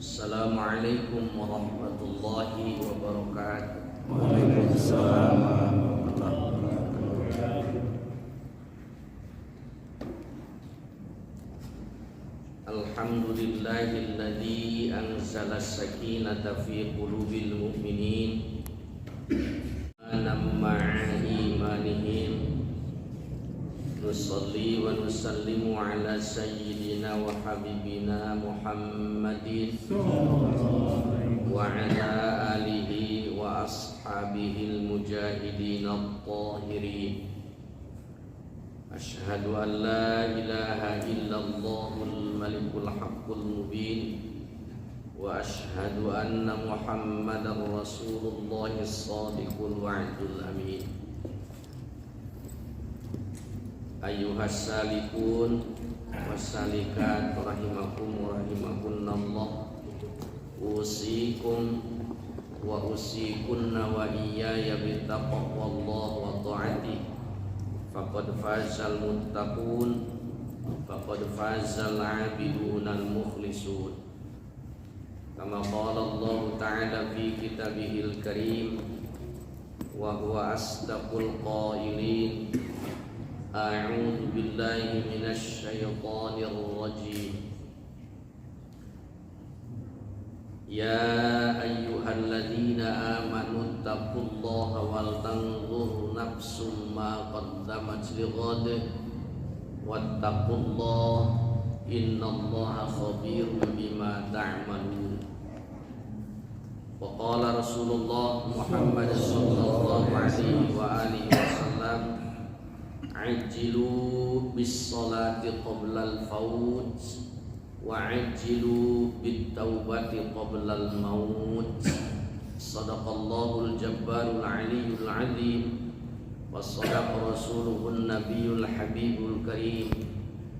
Assalamualaikum warahmatullahi wabarakatuh. Waalaikumsalam warahmatullahi wabarakatuh. Alhamdulillahilladzi anzala as-sakinata fi qulubil mu'minin ma'a imanihim. Nusalli wa nusallimu ala sayyidina wa habibina Muhammadin wa ala alihi wa ashabihil mujahidin at-tahirin. Asyhadu an la ilaha illallahul malikul haqqul mubin wa asyhadu anna Muhammadar rasulullahis shadiqul wa'dul amin. Ayyuhas salikun wassalikat rahimakum wa rahimakunallah. Usikum wa usikunna wa iyaya bittaqwallah wa ta'atih. Faqad fazal muttaqun, faqad fazal abidunal mukhlisun. Kama qala Allah ta'ala fi kitabihil karim wa huwa asdaqul qailin. A'udzu billahi minasy syaithanir rajim. Ya ayyuhalladzina amanu taqullaha wal tanzur nafsum ma qaddamat lighad wattaqullaha innallaha khabirun bima ta'malun. Wa qala Rasulullah Muhammad sallallahu alaihi wa alihi wasallam, ajjilu bis salati qabla al fawt wa ajjilu bit taubati qabla al maut. Sadaqallahul jabbarul aliyyul azim wa sadaqa rasuluhun nabiyul habibul karim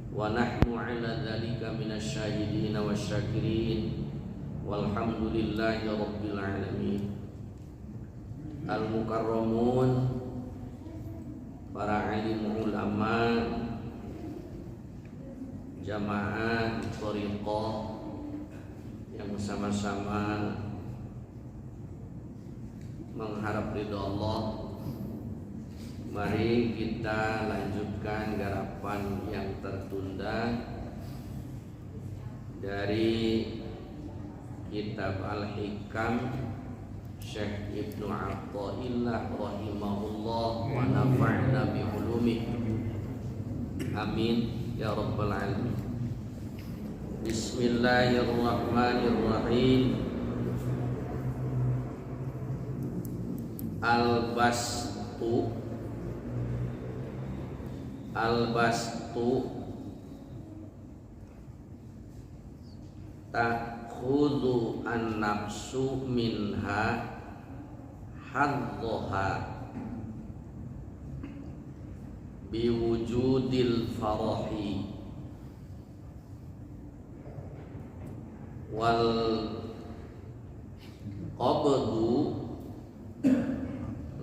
wa nahnu ala dzalika minasy syahidin wasyakirin walhamdulillahi rabbil alamin. Al mukarramun, para alim ulama, jamaah thariqah yang bersama-sama mengharap ridha Allah. Mari kita lanjutkan garapan yang tertunda dari kitab Al-Hikam Syekh Ibnu Athaillah rahimahullah wa nafa'na bi ulumih. Amin ya rabbal alamin. Bismillahirrahmanirrahim. Al-bastu ta'khudhu an-nafsu minha haddoha biwujudil farahi wal qabdu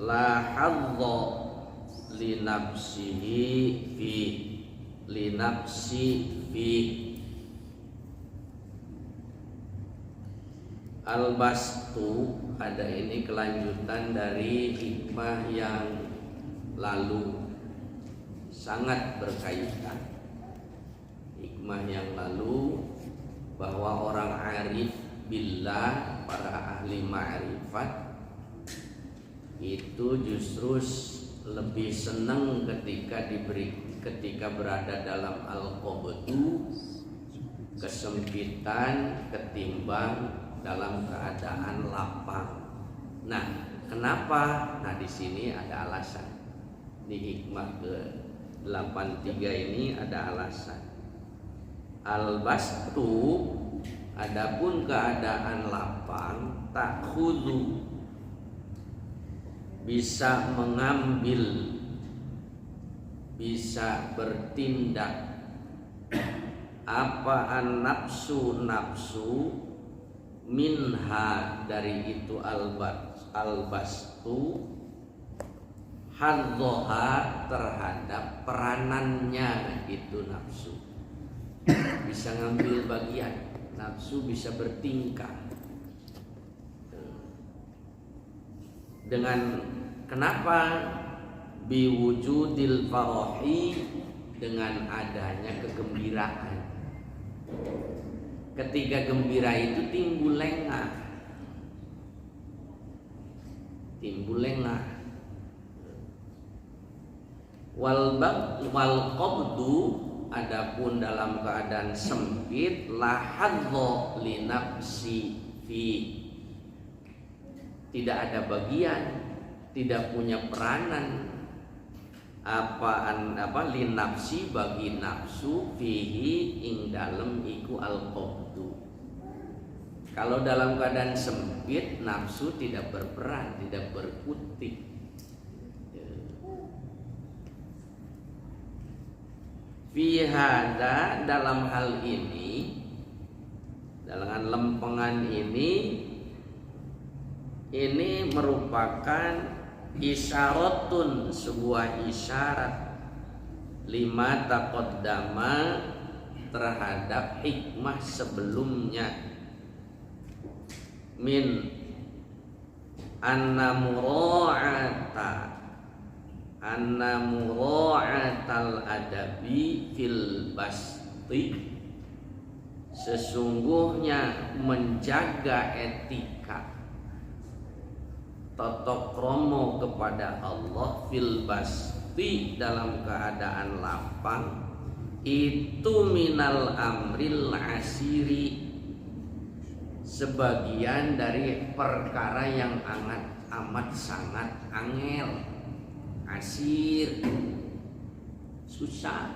la hadda li nafsihi fi li nafsi fi. Al-bastu, ada ini kelanjutan dari hikmah yang lalu, sangat berkaitan. Hikmah yang lalu bahwa orang arif billah, para ahli ma'rifat itu justru lebih senang ketika berada dalam al-qabdu, kesempitan, ketimbang dalam keadaan lapang. Nah, kenapa? Nah, di sini ada alasan. Di hikmah ke-83 ini ada alasan. Al-bastu, adapun keadaan lapang, ta'khudhu, bisa mengambil, bisa bertindak, apa an-nafsu, nafsu, minha, dari itu al-bastu, hadzoha, terhadap peranannya itu nafsu, bisa ngambil bagian. Nafsu bisa bertingkah dengan kenapa biwujudil farahi, dengan adanya kegembiraan. Ketika gembira itu timbul lengah. Wal qabdu, adapun dalam keadaan sempit, la hadza li nafsi fi, tidak ada bagian, tidak punya peranan li nafsi, bagi nafsu, fihi ing dalem iku al qabdu. Kalau dalam keadaan sempit, nafsu tidak berperan, tidak berkutik. Fi hada, dalam hal ini, dalam lempengan ini merupakan isyaratun, sebuah isyarat, lima taqaddama, terhadap hikmah sebelumnya, min anna mura'atal adabi fil basti, sesungguhnya menjaga etika tata krama kepada Allah, fil basti, dalam keadaan lapang, itu minal amril asiri, sebagian dari perkara yang amat sangat angel, asir, susah.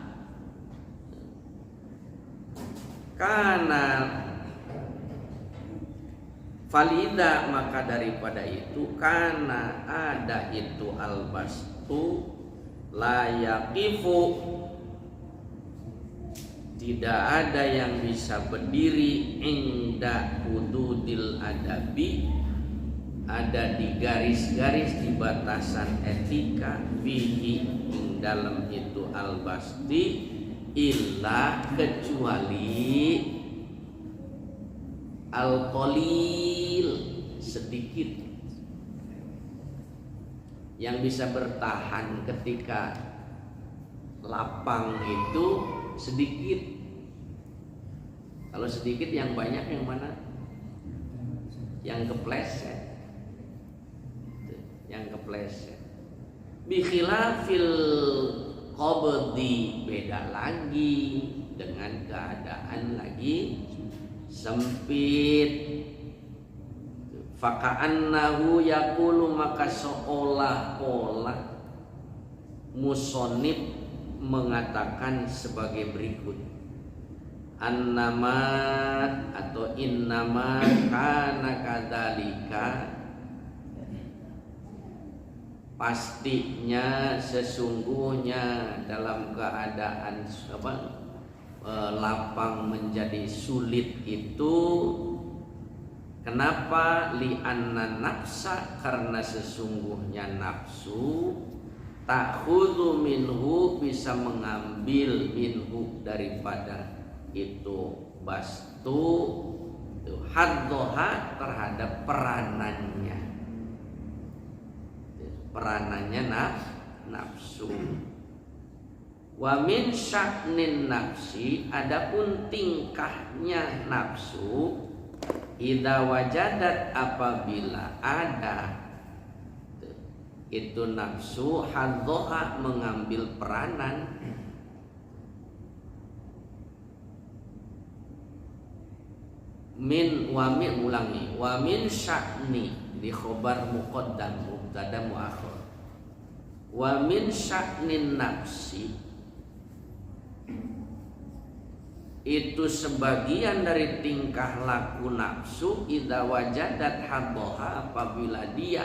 Karena falida, maka daripada itu, karena ada itu albastu la yaqifu, tidak ada yang bisa berdiri inda hududil adabi, ada di garis-garis, di batasan etika, fihi ing dalam itu al-basti, illa, kecuali al-qalil, sedikit, yang bisa bertahan ketika lapang itu sedikit. Kalau sedikit, yang banyak yang mana? Yang kepleset. Bi khilafil qabdi, beda lagi dengan keadaan lagi sempit. Faka'annahu yaqulu, maka seolah-olah musonib mengatakan sebagai berikut: annama atau innama kana kadzalika, pastinya, sesungguhnya, dalam keadaan lapang menjadi sulit itu. Kenapa? Li'anna nafsa, karena sesungguhnya nafsu, ta'khudhu minhu, bisa mengambil, minhu, daripada itu bastu, haddoha, terhadap peranannya nafsu. Wa min sya'nin nafsi, adapun tingkahnya nafsu, idza wajadat, apabila ada itu nafsu, haddoha, mengambil peranan, wa min sya'ni, di khobar muqaddam, mubtada muakhir. Wa min sya'nin nafsi, itu sebagian dari tingkah laku nafsu, idza wajadat haddoha, apabila dia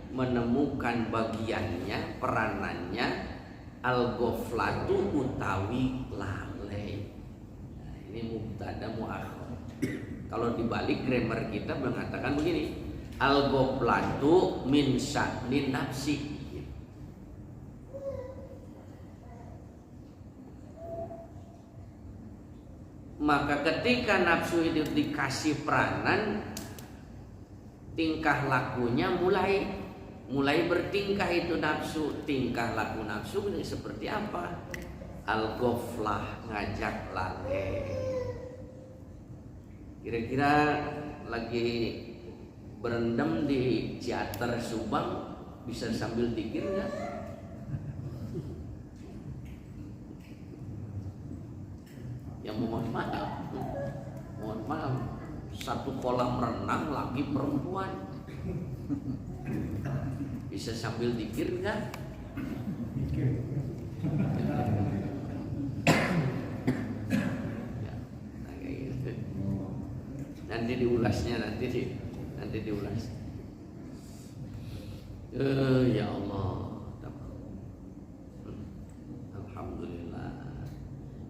menemukan bagiannya, peranannya, al-ghaflatu, utawi lalai. Nah, ini mubtada muakhir. Kalau dibalik, grammar kita mengatakan begini: al-ghaflatu min sya'nin nafsi. Maka ketika nafsu itu dikasih peranan, tingkah lakunya mulai bertingkah itu nafsu. Tingkah laku nafsu ini seperti apa? Al-ghaflah, ngajak lalai. Kira-kira lagi berendam di teater Subang bisa sambil dikir nggak? Ya mohon maaf, satu kolam renang lagi perempuan bisa sambil dikir nggak? Ya, kayak gitu. Nanti diulasnya nanti diulas. Ya Allah, alhamdulillah.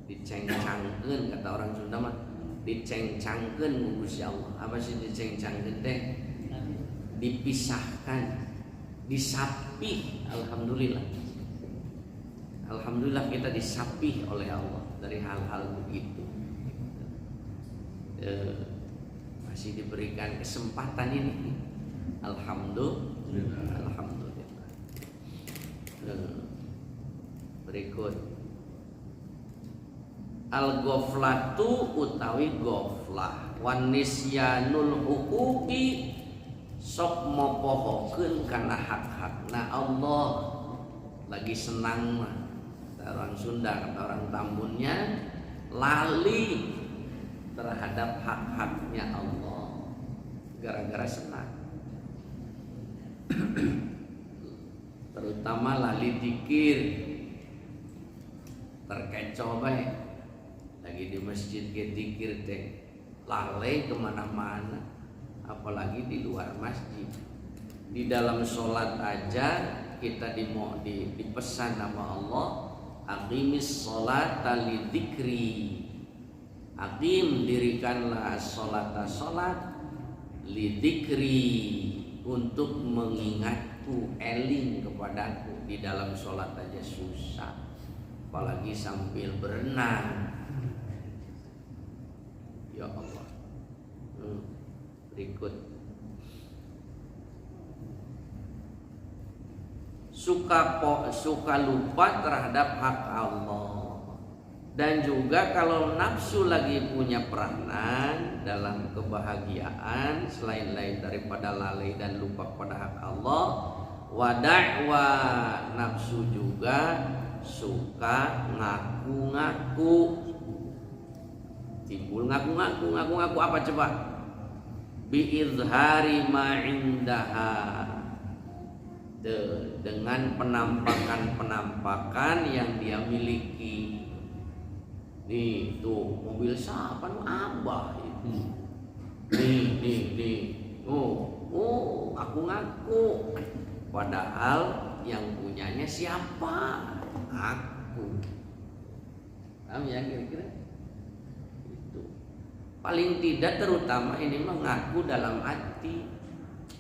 Dicengcangkeun kata orang Sunda mah, dicengcangkeun Gusti Allah. Apa sih dicengcangkeun teh? Dipisahkan, disapih. Alhamdulillah. Alhamdulillah kita disapih oleh Allah dari hal-hal begitu. Masih diberikan kesempatan ini. Alhamdulillah. Berikut al-ghaflatu utawi ghaflah wan nisyanul huquqi sok mopohokeun kana hak-hakna Allah. Lagi senang mah orang Sunda kata orang Tambunnya, lali terhadap hak-haknya Allah gara-gara senang. Terutama lali dikir, terkecoh bae. Lagi di masjid ge dikir teh lalai kemana-mana, apalagi di luar masjid. Di dalam sholat aja kita dipesan sama Allah, aqimis sholata lidzikri. Aqim, dirikanlah sholat lidzikri, untuk mengingatku, eling kepadaku. Di dalam sholat aja susah, apalagi sambil berenang. Ya Allah. Berikut suka lupa terhadap hak Allah. Dan juga kalau nafsu lagi punya peranan dalam kebahagiaan selain lain daripada lalai dan lupa pada hak Allah, wada'wa, nafsu juga suka ngaku-ngaku. Timbul ngaku-ngaku apa coba? Biizhari ma indaha, dengan penampakan-penampakan yang dia miliki. Nih tuh mobil siapa nu abah itu. Nih. Oh, aku ngaku. Padahal yang punyanya siapa? Aku. Paham ya kira-kira? Itu. Paling tidak terutama ini mah ngaku dalam hati.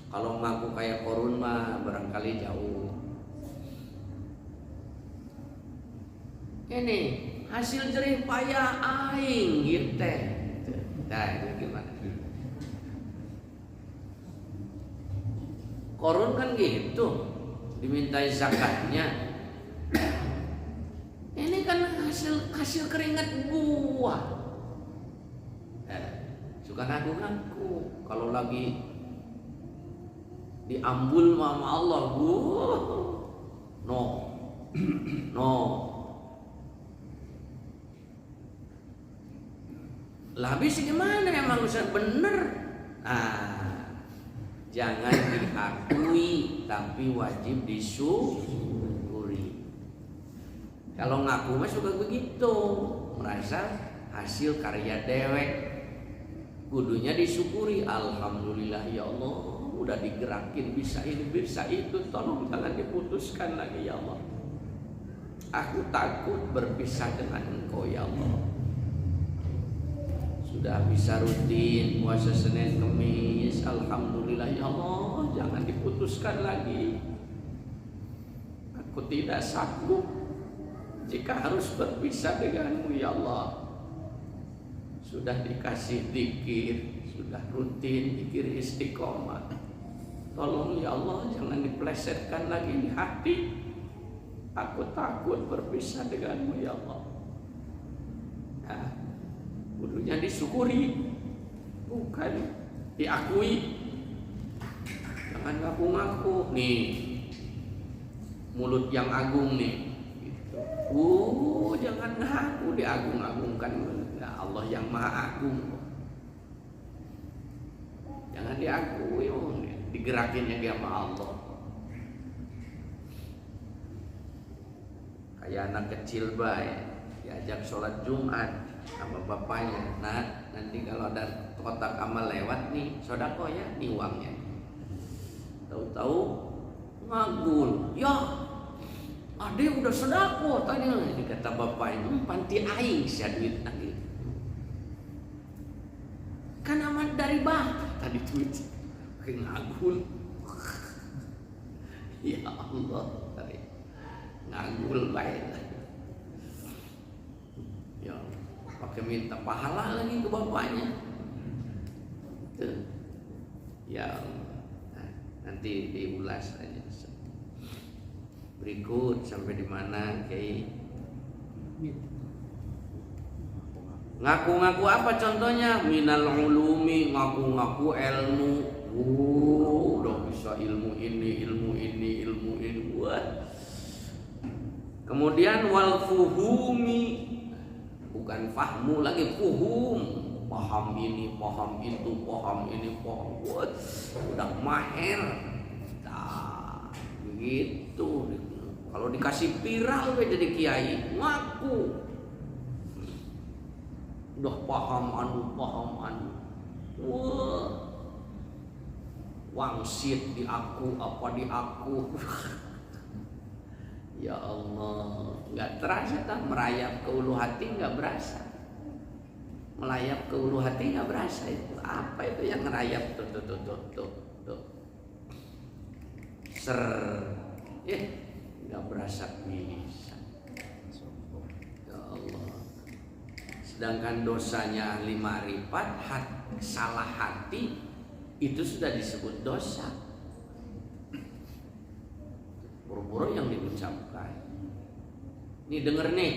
Kalau ngaku kayak korun mah barangkali jauh. Ini hasil jerih payah aing gitu teh. Nah, itu gimana? Korun kan gitu, dimintai zakatnya. Ini kan hasil keringat gua. Suka ngaku-ngaku kalau lagi diambul sama Allah, no. Lah habis gimana emang Ustaz bener? Jangan diakui tapi wajib disyukuri. Kalau ngaku mah suka begitu, merasa hasil karya dewek, kudunya disyukuri. Alhamdulillah ya Allah, udah digerakin bisa ini bisa itu, tolong jangan diputuskan lagi ya Allah. Aku takut berpisah dengan Engkau ya Allah. Sudah bisa rutin puasa Senin Kemis, alhamdulillah ya Allah, jangan diputuskan lagi. Aku tidak sanggup jika harus berpisah denganmu ya Allah. sudah dikasih zikir, sudah rutin zikir istiqomah. Tolong ya Allah, jangan diplesetkan lagi di hati. Aku takut berpisah denganmu ya Allah. Nah, kudunya disyukuri, bukan diakui. Jangan ngaku-ngaku nih, mulut yang agung nih gitu. Jangan ngaku, diagung-agungkan. Ya Allah yang maha agung, jangan diakui. Digerakinnya dia sama Allah. Kayak anak kecil baik diajak sholat Jumat sama bapaknya. Nah, nanti kalau ada kotak amal lewat nih, sodako ya, nih uangnya. Tahu-tahu ngagul, ya ade udah sodako tanya. Kata bapaknya, panti aing sia duit lagi. Kan aman dari bapak tadi duit. Ngagul. Ya Allah, ngagul baik. Ya, pakai minta pahala lagi ke bapaknya. Tuh. Ya, nanti diulas aja. Berikut sampai di mana, Kiai? Ngaku-ngaku apa contohnya? Minal ulumi, ngaku-ngaku ilmu. Udah bisa ilmu ini. Wah. Kemudian wal fuhumi, bukan fahmu lagi, fuhum. Paham ini, paham itu, paham ini, paham. Wah, udah mahir. Nah, begitu. Kalau dikasih viral jadi kiai, ngaku. Udah paham anu. Wah, wangsit di aku, apa di aku. Ya Allah, nggak terasa tak merayap ke ulu hati, nggak berasa. Melayap ke ulu hati nggak berasa itu. Apa itu yang ngerayap tuh. Ser, nggak berasa bisa. Ya Allah. Sedangkan dosanya 5 ripat, salah hati itu sudah disebut dosa. Buru-buru yang diucapkan. Nih denger nih,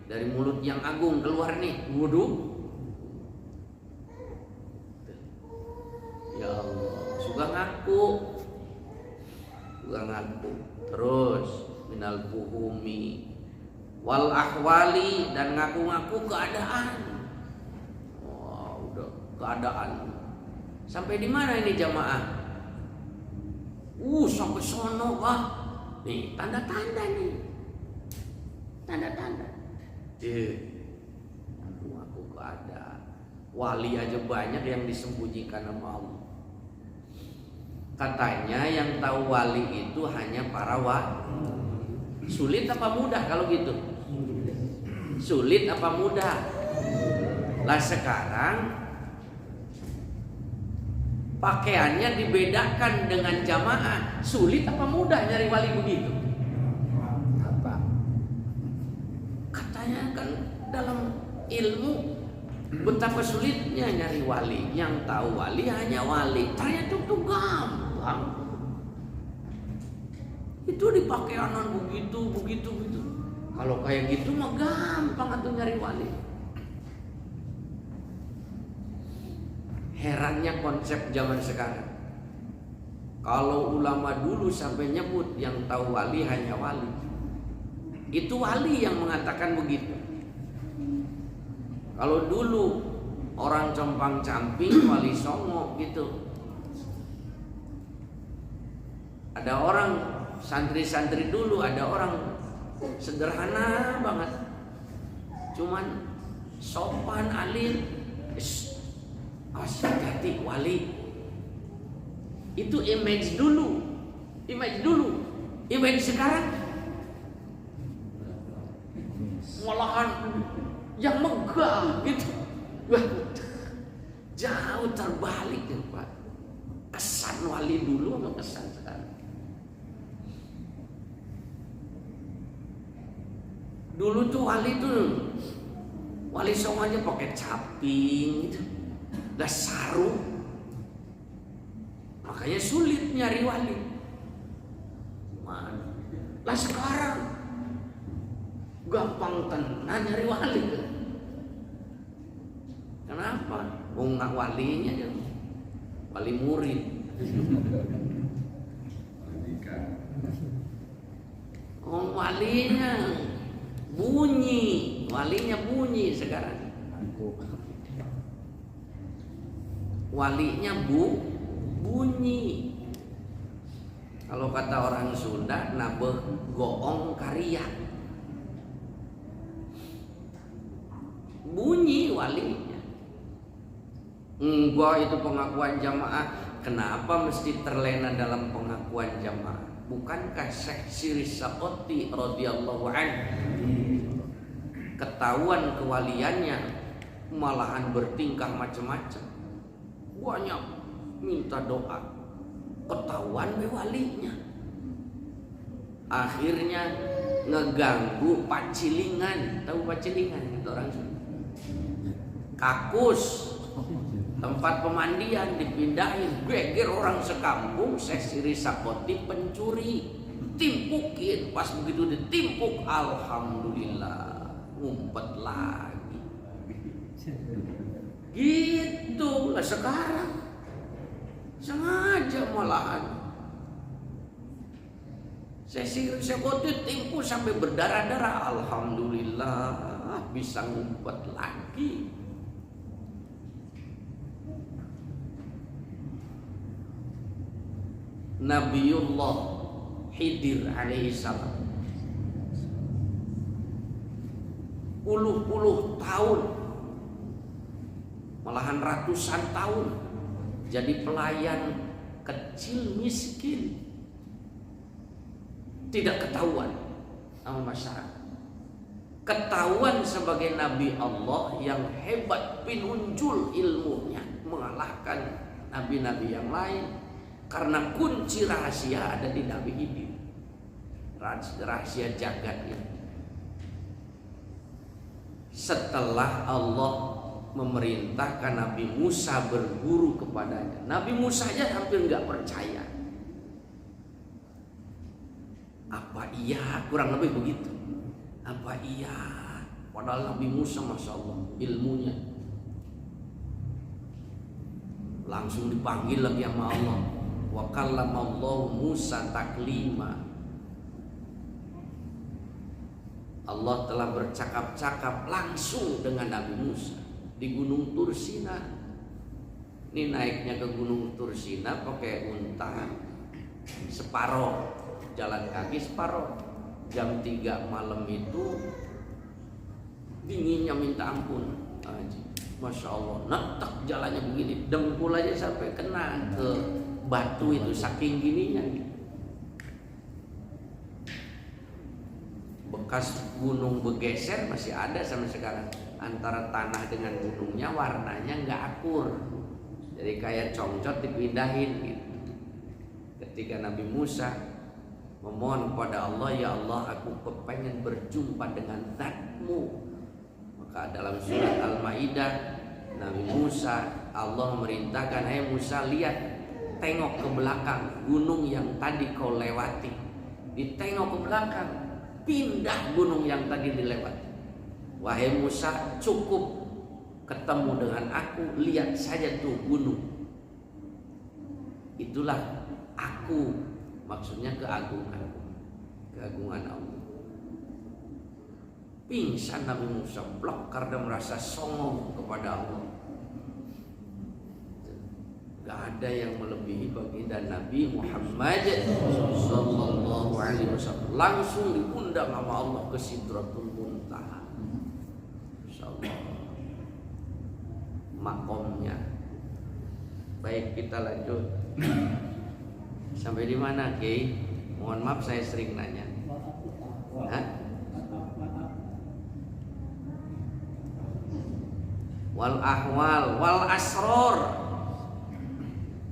dari mulut yang agung keluar nih, wudu. Ya Allah, suka ngaku. Terus minal fuhumi wal ahwali, dan ngaku-ngaku keadaan. Wah, udah keadaan. Sampai di mana ini jamaah? Sampai sono, wah. Nih, tanda-tanda nih. Tanda-tanda. Ngaku keadaan. Wali aja banyak yang disembunyikan sama Allah. Katanya yang tahu wali itu hanya para wali. Sulit apa mudah kalau gitu? Sulit apa mudah? Lah sekarang pakaiannya dibedakan dengan jamaah. Sulit apa mudah nyari wali begitu? Apa? Katanya kan dalam ilmu betapa sulitnya nyari wali. Yang tahu wali hanya wali. Ternyata itu gampang. Itu di pakaianan begitu. Kalau kayak gitu mah gampang atuh nyari wali. Herannya konsep zaman sekarang. Kalau ulama dulu sampai nyebut yang tahu wali hanya wali, itu wali yang mengatakan begitu. Kalau dulu orang compang-camping, wali songo gitu. Ada orang santri-santri dulu, ada orang sederhana banget, cuman sopan alim. Hati wali itu image dulu. Image sekarang malahan yang megah gitu. Wah, jauh terbalik ya Pak. Kesan wali dulu sama kesan sekarang. Dulu tuh wali tuh Wali Songo aja pakai caping gitu, dah sarung. Makanya sulit nyari wali. Mana? Lah sekarang gampang tenan nyari wali. Kenapa? Nggak walinya aja, wali murid. Oh, walinya bunyi sekarang. Walinya bunyi. Kalau kata orang Sunda, nabeh goong karya. Bunyi walinya. Enggak, itu pengakuan jamaah. Kenapa mesti terlena dalam pengakuan jamaah? Bukankah Syekh Siris Sakoti radhiyallahu anhu ketahuan kewaliannya malahan bertingkah macam-macam, banyak minta doa, ketahuan walinya, akhirnya ngeganggu pacilingan. Tahu pacilingan itu orang Sunda? Kakus, tempat pemandian dipindahin, geger orang sekampung. Syekh Siris Sakoti pencuri, timpukin. Pas begitu ditimpuk, alhamdulillah, ngumpet lagi. Gitu lah sekarang, sengaja malahan. Syekh Siris Sakoti timpu sampai berdarah-darah, alhamdulillah bisa ngumpet lagi. Nabiullah Khidir alaihissalam puluh-puluh tahun, malahan ratusan tahun jadi pelayan kecil miskin, tidak ketahuan sama masyarakat. Ketahuan sebagai Nabi Allah yang hebat, pinunjul ilmunya, mengalahkan nabi-nabi yang lain. Karena kunci rahasia ada di Nabi ini, rahasia jagat ini. Setelah Allah memerintahkan Nabi Musa berguru kepadanya, Nabi Musa aja hampir nggak percaya. Apa iya? Kurang lebih begitu. Apa iya? Padahal Nabi Musa masya Allah ilmunya. Langsung dipanggil lagi sama Allah. Wa kallamallahu Musa taklima. Allah telah bercakap-cakap langsung dengan Nabi Musa di Gunung Tursina. Ini naiknya ke Gunung Tursina pakai unta separoh, jalan kaki separoh. Jam 3 malam itu dinginnya minta ampun. Masya Allah, netek jalannya begini, dengkul aja sampai kena ke batu itu saking gininya. Bekas gunung bergeser masih ada sampai sekarang. Antara tanah dengan gunungnya warnanya nggak akur, jadi kayak congcot dipindahin gitu. Ketika Nabi Musa memohon kepada Allah, ya Allah, aku kepengen berjumpa dengan Zat-Mu. Maka dalam surat Al-Maidah, Nabi Musa, Allah memerintahkan, hai Musa, lihat, tengok ke belakang, gunung yang tadi kau lewati. Ditengok ke belakang, pindah gunung yang tadi dilewati. Wahai Musa, cukup ketemu dengan aku, lihat saja tuh gunung. Itulah aku, maksudnya keagungan Allah. Pingsan Nabi Musa blok karena merasa songong kepada Allah. Gak ada yang melebihi baginda Nabi Muhammad sallallahu alaihi wasallam. Langsung diundang sama Allah ke Sidratul Muntaha. Insyaallah makomnya. Baik, kita lanjut. Sampai di mana, Ki? Mohon maaf saya sering nanya. Hah? Wal ahwal wal asror.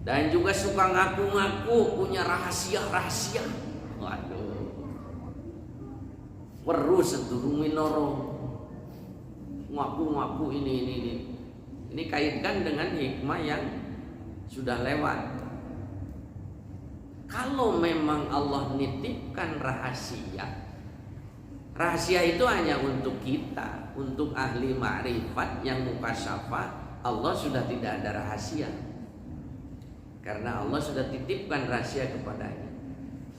Dan juga suka ngaku-ngaku punya rahasia-rahasia. Waduh. Weru sedurung minoro. ngaku-ngaku ini. Ini kaitkan dengan hikmah yang sudah lewat. Kalau memang Allah nitipkan rahasia itu hanya untuk kita, untuk ahli ma'rifat yang mukasyafah. Allah sudah tidak ada rahasia, karena Allah sudah titipkan rahasia kepadanya.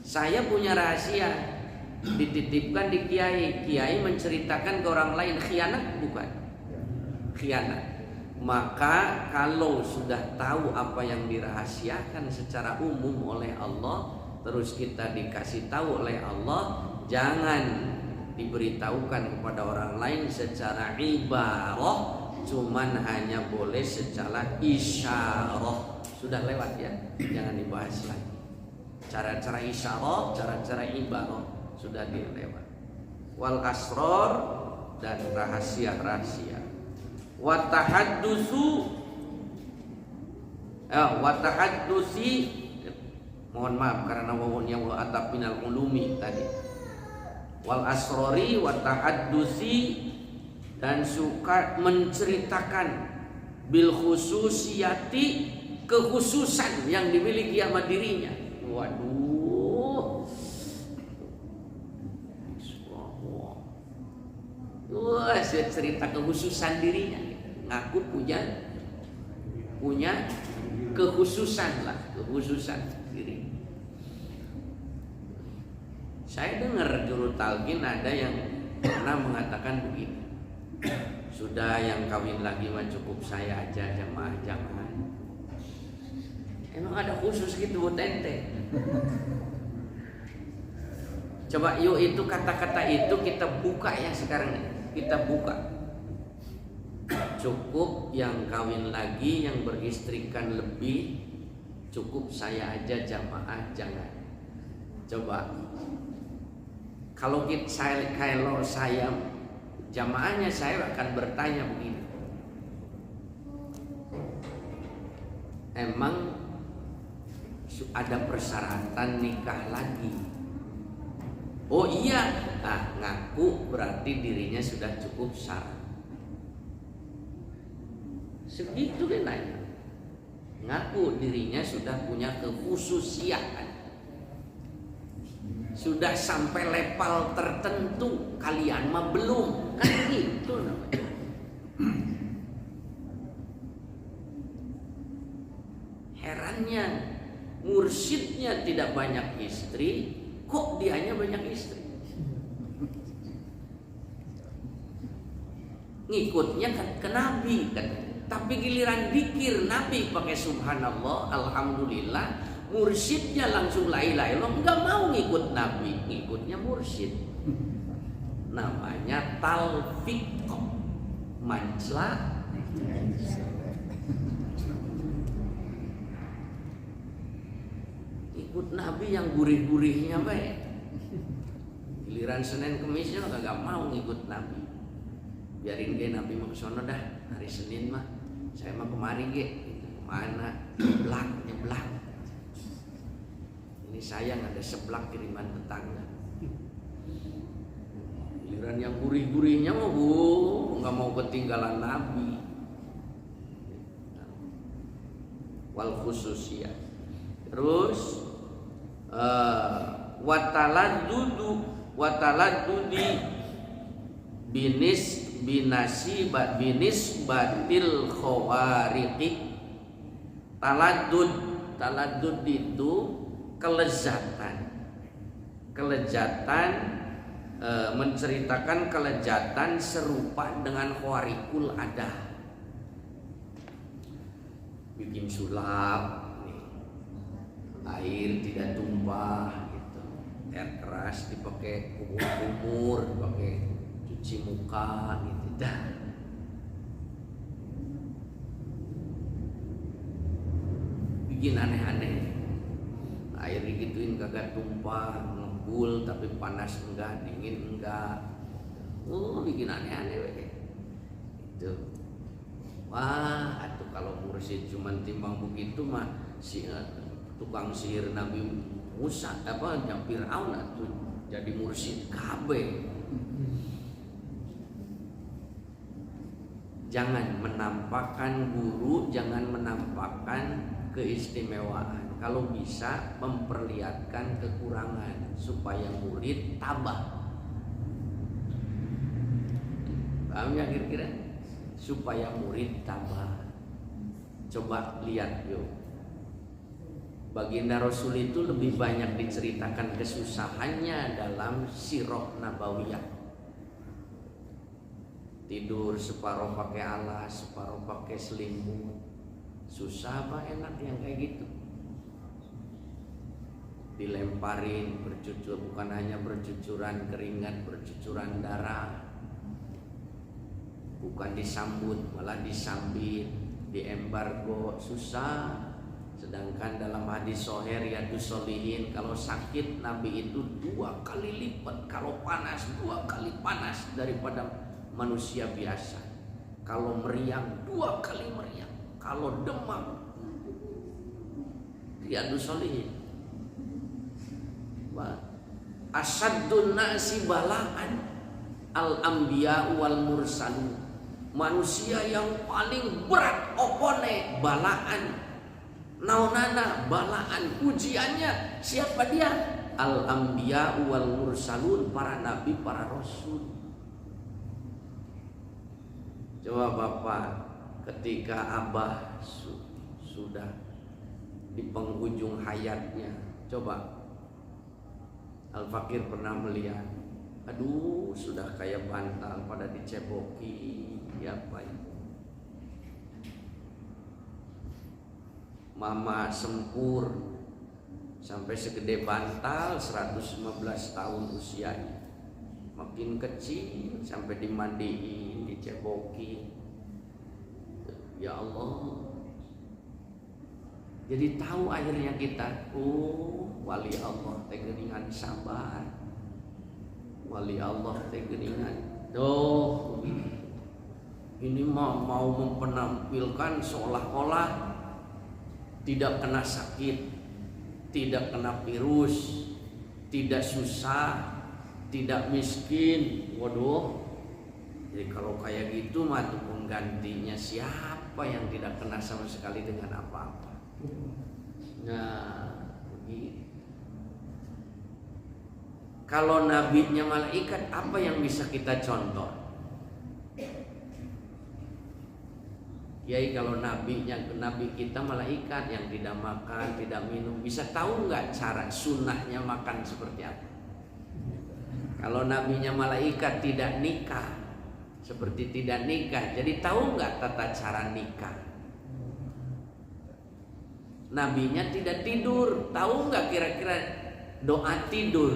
Saya punya rahasia, dititipkan di kiai. Kiai menceritakan ke orang lain, khianat bukan? Khianat. Maka kalau sudah tahu apa yang dirahasiakan secara umum oleh Allah, terus kita dikasih tahu oleh Allah, jangan diberitahukan kepada orang lain secara ibarah, cuman hanya boleh secara isyarah. Sudah lewat ya, jangan dibahas lagi. Cara-cara isyarah, cara-cara ibarah sudah dilewat. Wal asrar, dan rahasia-rahasia. Wa tahaddusi, mohon maaf karena wawunya wa atap minal ulumi tadi. Wal asrori wa tahaddusi, dan suka menceritakan bil khususiyati, kekhususan yang dimiliki sama dirinya. Waduh, wah, saya cerita kekhususan dirinya, ngaku punya kekhususan lah, kekhususan diri. Saya dengar juru talqin ada yang pernah mengatakan begini, sudah yang kawin lagi mah cukup saya aja, jamaah jangan. Emang ada khusus gitu buat ente? Coba yuk, itu kata-kata itu kita buka ya sekarang, kita buka. Cukup yang kawin lagi, yang beristrikan lebih, cukup saya aja, jamaah jangan. Coba kalau saya jamaahnya, saya akan bertanya begini, emang ada persyaratan nikah lagi? Oh iya, ngaku berarti dirinya sudah cukup syarat. Segitu kan nanya, ngaku dirinya sudah punya kekhususiaan, sudah sampai level tertentu, kalian mah belum, kan gitu namanya. Herannya mursyidnya tidak banyak istri, kok dianya banyak istri? Ngikutnya ke Nabi kan, tapi giliran dikir Nabi pakai subhanallah, alhamdulillah, mursyidnya langsung la ilaha illallah, nggak mau ngikut Nabi, ngikutnya mursyid. Namanya talfiq, manslah. Ikut Nabi yang gurih-gurihnya baik, giliran Senin Kemisnya nggak mau ngikut Nabi. Biarin ge Nabi mau sono dah, hari Senin mah saya mah kemari ge, kemana? Nyeblak. Ini sayang ada seblak kiriman tetangga. Giliran yang gurih-gurihnya mah nggak mau ketinggalan Nabi. Wal khususiyah. Terus wataladdudi binis batil khawariqi. Taladdud itu kelezatan, menceritakan kelezatan serupa dengan khawariqul adah. Bikin sulap, air tidak tumpah gitu, air keras dipakai kumur, dipakai cuci muka gitu dah. Bikin aneh-aneh, air digituin kagak tumpah, ngebul tapi panas enggak, dingin enggak. Bikin aneh-aneh itu. Wah, atuh kalau mursyid cuman timbang begitu mah si tukang sihir Nabi Musa Fir'aun atuh jadi mursyid kabeh. Jangan menampakkan guru, jangan menampakkan keistimewaan. Kalau bisa memperlihatkan kekurangan supaya murid tabah. Paham ya kira-kira? Supaya murid tabah. Coba lihat yuk. Baginda Rasul itu lebih banyak diceritakan kesusahannya dalam sirah nabawiyah. Tidur separuh pakai alas, separuh pakai selimut. Susah apa enak yang kayak gitu? Dilemparin bercucur, bukan hanya bercucuran keringat, bercucuran darah. Bukan disambut, malah disambit, diembargo, susah. Sedangkan dalam hadis Soher Riyadhus Shalihin, kalau sakit Nabi itu 2 kali lipat, kalau panas 2 kali panas daripada manusia biasa. Kalau meriang 2 kali meriang, kalau demam Riyadhus Shalihin. Asaddun nasi balaan al-anbiya wal mursalun. Manusia yang paling berat opone balaan, naonana balaan, ujiannya siapa dia? Al-anbiya wal mursalun, para nabi, para rasul. Coba Bapak ketika Abah sudah di penghujung hayatnya, coba Al-Fakir pernah melihat, aduh sudah kayak bantal pada diceboki, ya Pak. Mama sempur sampai segede bantal, 115 tahun usianya. Makin kecil sampai dimandiin, diceboki. Ya Allah. Jadi tahu akhirnya kita, wali Allah teh geuningan sabar. Wali Allah teh geuningan. Ini mau mempenampilkan seolah-olah tidak kena sakit, tidak kena virus, tidak susah, tidak miskin. Waduh. Jadi kalau kayak gitu mah tuh penggantinya siapa yang tidak kena sama sekali dengan apa-apa. Nah, begitu. Kalau nabinya malaikat, apa yang bisa kita contoh? Kiai, kalau nabi kita malaikat yang tidak makan, tidak minum, bisa tahu nggak cara sunnahnya makan seperti apa? Kalau nabinya malaikat tidak nikah, seperti tidak nikah, jadi tahu nggak tata cara nikah? Nabinya tidak tidur, tahu nggak kira-kira doa tidur?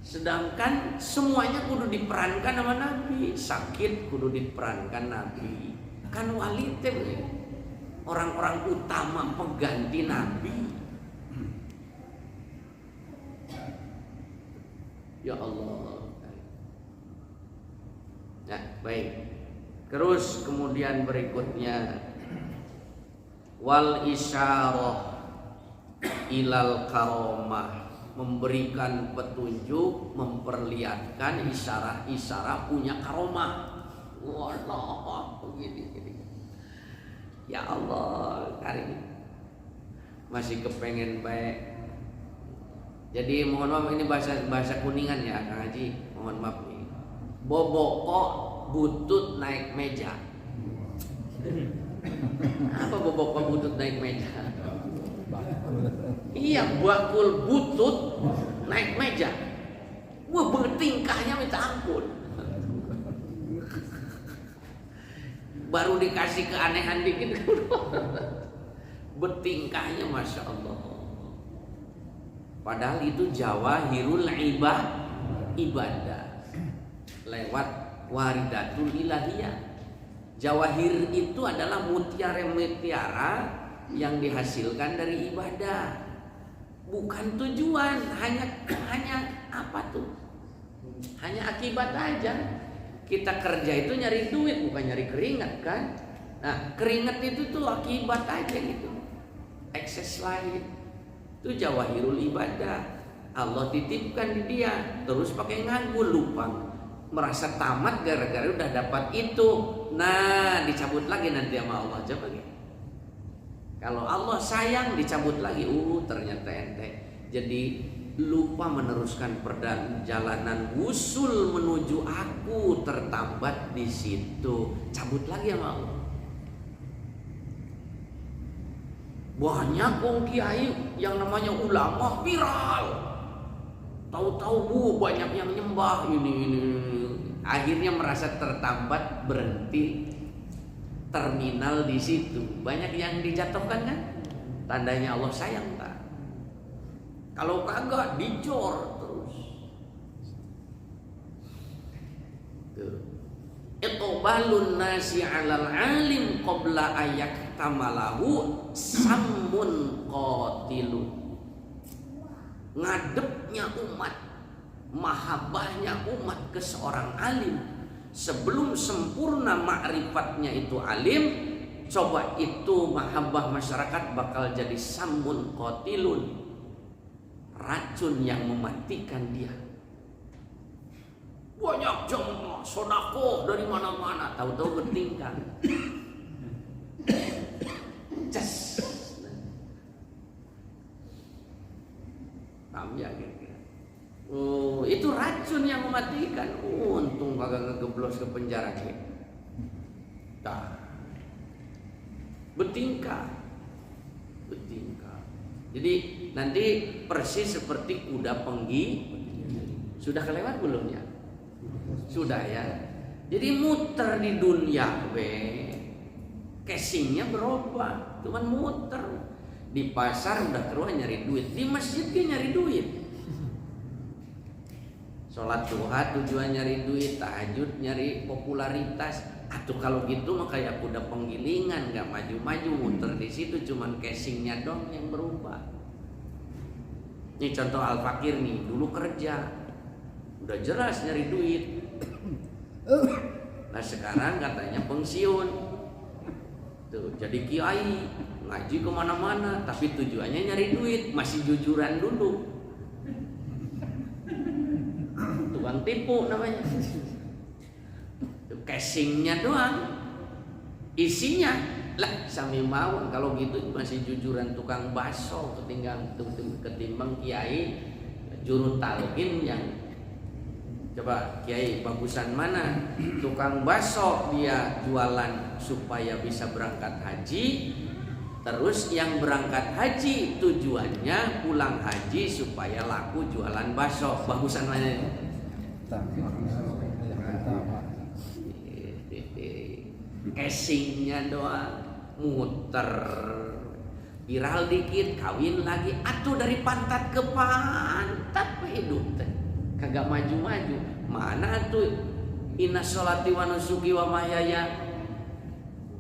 Sedangkan semuanya kudu diperankan sama Nabi. Sakit kudu diperankan Nabi. Kan wali teh orang-orang utama pengganti Nabi. Ya Allah. Nah, baik. Terus kemudian berikutnya, wal isyarah ilal karomah, memberikan petunjuk, memperlihatkan isyarah-isyarah punya karomah. Wallah, begini. Ya Allah, karim. Masih kepengen baik. Jadi mohon maaf, ini bahasa Kuningan ya Kang Haji, mohon maaf nih. Bobokok butut naik meja. Apa bobokok butut naik meja? Iya, bakul butut naik meja. Wah, bertingkahnya minta ampun. Baru dikasih keanehan dikit, bertingkahnya Masya Allah. Padahal itu jawahirul ibadah lewat waridatul ilahiyah. Jawahir itu adalah mutiara-mutiara yang dihasilkan dari ibadah, bukan tujuan, hanya apa tuh? Hanya akibat aja. Kita kerja itu nyari duit, bukan nyari keringat kan? Nah, keringat itu tuh akibat aja gitu. Ekses lain. Itu jawahirul ibadah. Allah titipkan di dia, terus pakai nganggur, lupa merasa tamat gara-gara udah dapat itu. Nah, dicabut lagi nanti sama Allah. Coba gitu. Kalau Allah sayang dicabut lagi, ternyata ente jadi lupa meneruskan perjalanan wusul menuju aku, tertambat di situ. Cabut lagi sama Allah. Banyak wong kiai yang namanya ulama viral. Tahu-tahu banyak yang nyembah ini. Akhirnya merasa tertambat, berhenti terminal di situ. Banyak yang dijatuhkan kan? Tandanya Allah sayang tak? Kalau kagak dicor terus. Iqbalun nasi 'alal 'alim qabla ayak tamalahu sammun qatilun. Ngadepnya umat, mahabbahnya umat ke seorang alim sebelum sempurna ma'rifatnya itu alim, coba itu mahabbah masyarakat bakal jadi sammun qatilun, racun yang mematikan dia. Banyak jemaah sedekah dari mana-mana, tahu-tahu bertingkah. Cas. Paham ya kira-kira? Oh, itu racun yang mematikan. Untung kagak ngegeblos ke penjara ke. Tah. Bertingkah. Jadi nanti persis seperti kuda penggi. Sudah kelewat belum ya? Sudah ya. Jadi muter di dunia casingnya berubah, cuman muter. Di pasar udah keluar nyari duit, di masjid dia nyari duit. Sholat duha tujuan nyari duit, tahajud nyari popularitas. Atau kalau gitu mah kayak kuda penggilingan, nggak maju-maju, muter di situ, cuman casingnya dong yang berubah. Ini contoh Al Fakir nih, dulu kerja, udah jelas nyari duit. Nah sekarang katanya pensiun, tuh jadi kiai, ngaji kemana-mana, tapi tujuannya nyari duit, masih jujuran dulu. Tukang tipu namanya. Casingnya doang, isinya lah sami mawon. Kalau gitu masih jujuran tukang bakso ketimbang kiai juru talqin yang coba kiai bagusan mana? Tukang bakso dia jualan supaya bisa berangkat haji, terus yang berangkat haji tujuannya pulang haji supaya laku jualan bakso. Bagusan mana? Casingnya doang muter, viral dikit kawin lagi, atuh dari pantat ke pantat hidup teh kagak maju-maju. Mana tuh inna sholati wa nusuki wa mahyaya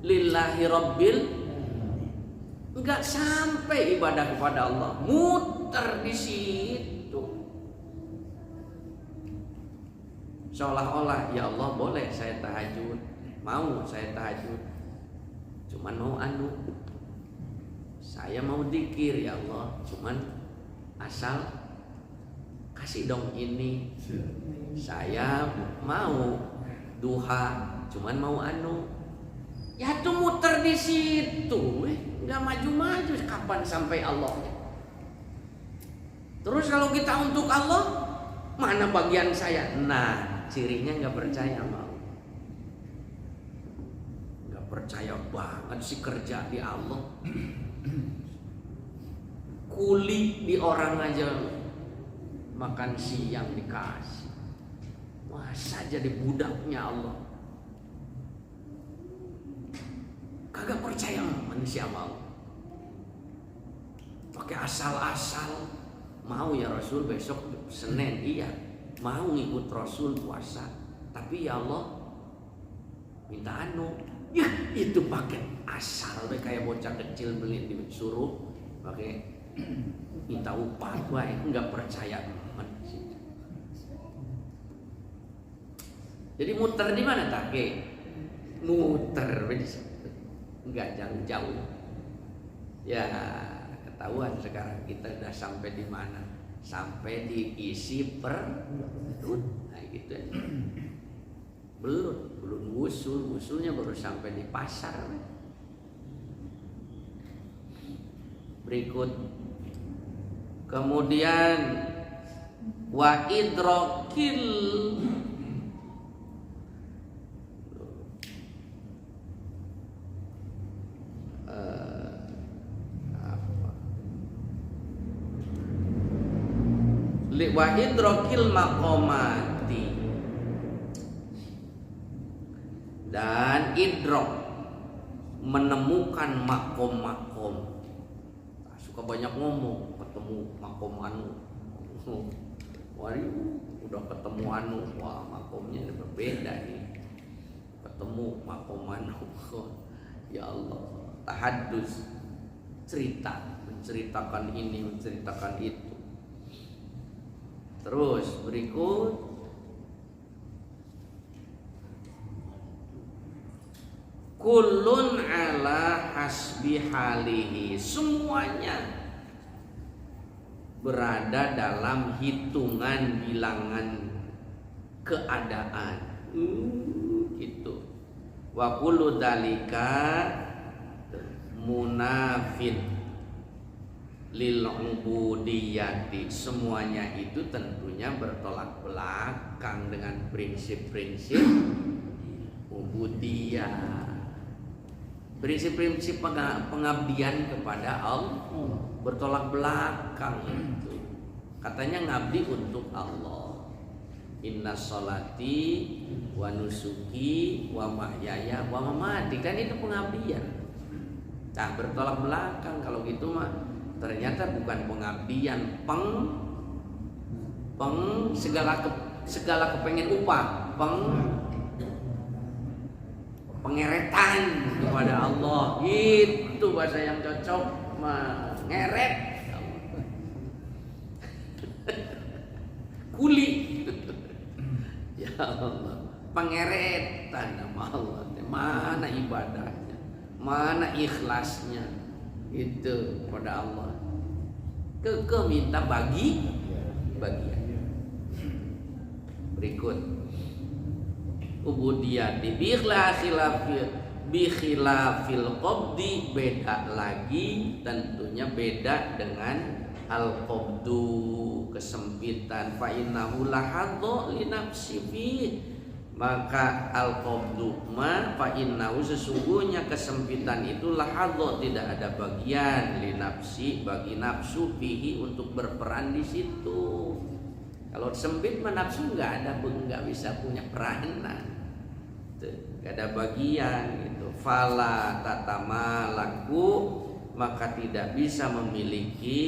lillahi rabbil, enggak sampai ibadah kepada Allah, muter di situ. Seolah-olah ya Allah boleh saya tahajud, mau saya tahajud, cuman mau saya mau dzikir ya Allah, cuman asal kasih dong ini. Saya mau duha, cuman mau ya tuh muter di situ, nggak maju-maju. Kapan sampai Allah? Terus kalau kita untuk Allah, mana bagian saya? Nah, cirinya nggak percaya mau. Percaya banget sih kerja di Allah, kuli di orang aja makan siang dikasih, masa jadi budaknya Allah? Kagak percaya manusia mau, pakai asal-asal. Mau ya Rasul besok Senin, iya mau ngikut Rasul puasa, tapi ya Allah minta ya itu pakai asal kayak bocah kecil beli disuruh pakai minta upah, nggak percaya. Jadi muter di mana tak? Muter nggak jauh-jauh. Ya ketahuan sekarang kita udah sampai di mana? Sampai diisi perut, nah gitu aja. belum usulnya baru sampai di pasar. Berikut, kemudian wa idrakil wa idrakil maqamati, dan idrok menemukan makom-makom. Suka banyak ngomong, ketemu makom anu, waduh udah ketemu anu, wah makomnya berbeda nih, ketemu makom anu. Ya Allah, tahadus, cerita, menceritakan ini, menceritakan itu. Terus berikut, kullun ala hasbi halihi, semuanya berada dalam hitungan bilangan keadaan. Gitu. Wa kullu dzalika munafid lil ubudiyati, semuanya itu tentunya bertolak belakang dengan prinsip-prinsip ubudiyah, prinsip-prinsip pengabdian kepada Allah. Bertolak belakang itu. Katanya ngabdi untuk Allah. Inna sholati wa nusuki wa mahyaya wa mamati, kan itu pengabdian. Nah, bertolak belakang kalau gitu mah ternyata bukan pengabdian, segala kepengen upah, pengeretan kepada Allah. Itu bahasa yang cocok, ngeret, kuli. Ya Allah, pengeretan sama Allah. Mana ibadahnya, mana ikhlasnya itu pada Allah. Keke minta bagian. Berikut, ubudiyah bi khilafil qabdi, beda lagi, tentunya beda dengan al qabdu, kesempitan. Fa innahu lahadhu li nafsi fi, maka al qabdu ma fa innahu, sesungguhnya kesempitan itu lahadhu, tidak ada bagian, li nafsi, bagi nafsu, fihi, untuk berperan di situ. Kalau sempit mah nafsu nggak bisa punya peranan, nggak ada bagian gitu. Fala tatamalaku, maka tidak bisa memiliki